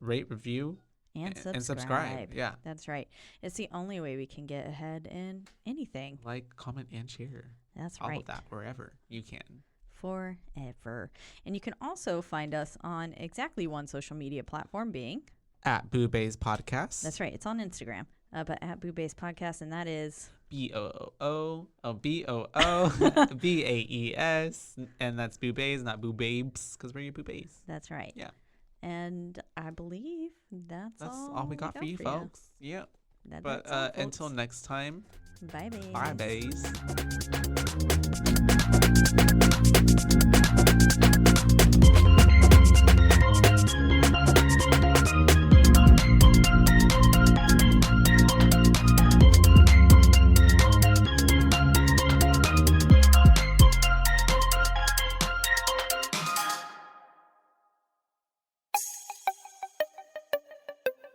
Rate, review, and subscribe. and subscribe. Yeah. That's right. It's the only way we can get ahead in anything. Like, comment, and share. That's all right. of that wherever you can. Forever. And you can also find us on exactly one social media platform, being At BooBaes Podcast. that's right. It's on Instagram, but at BooBaes Podcast, and that is BOOBAES, and that's BooBaes, not BooBabes, because we're your BooBaes. that's right. Yeah. And I believe that's all we got for you, folks. Yeah. But That's all, until folks. next time, Bye, babe. bye, bays.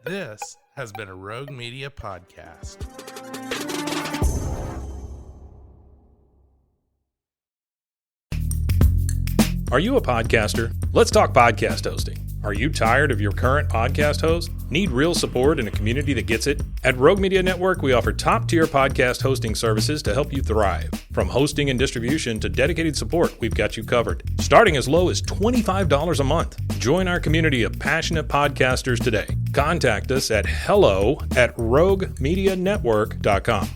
This has been a Rogue Media podcast. Are you a podcaster? Let's talk podcast hosting. Are you tired of your current podcast host? Need real support in a community that gets it? At Rogue Media Network, we offer top-tier podcast hosting services to help you thrive. From hosting and distribution to dedicated support, we've got you covered. Starting as low as $25 a month. Join our community of passionate podcasters today. Contact us at hello@roguemedianetwork.com.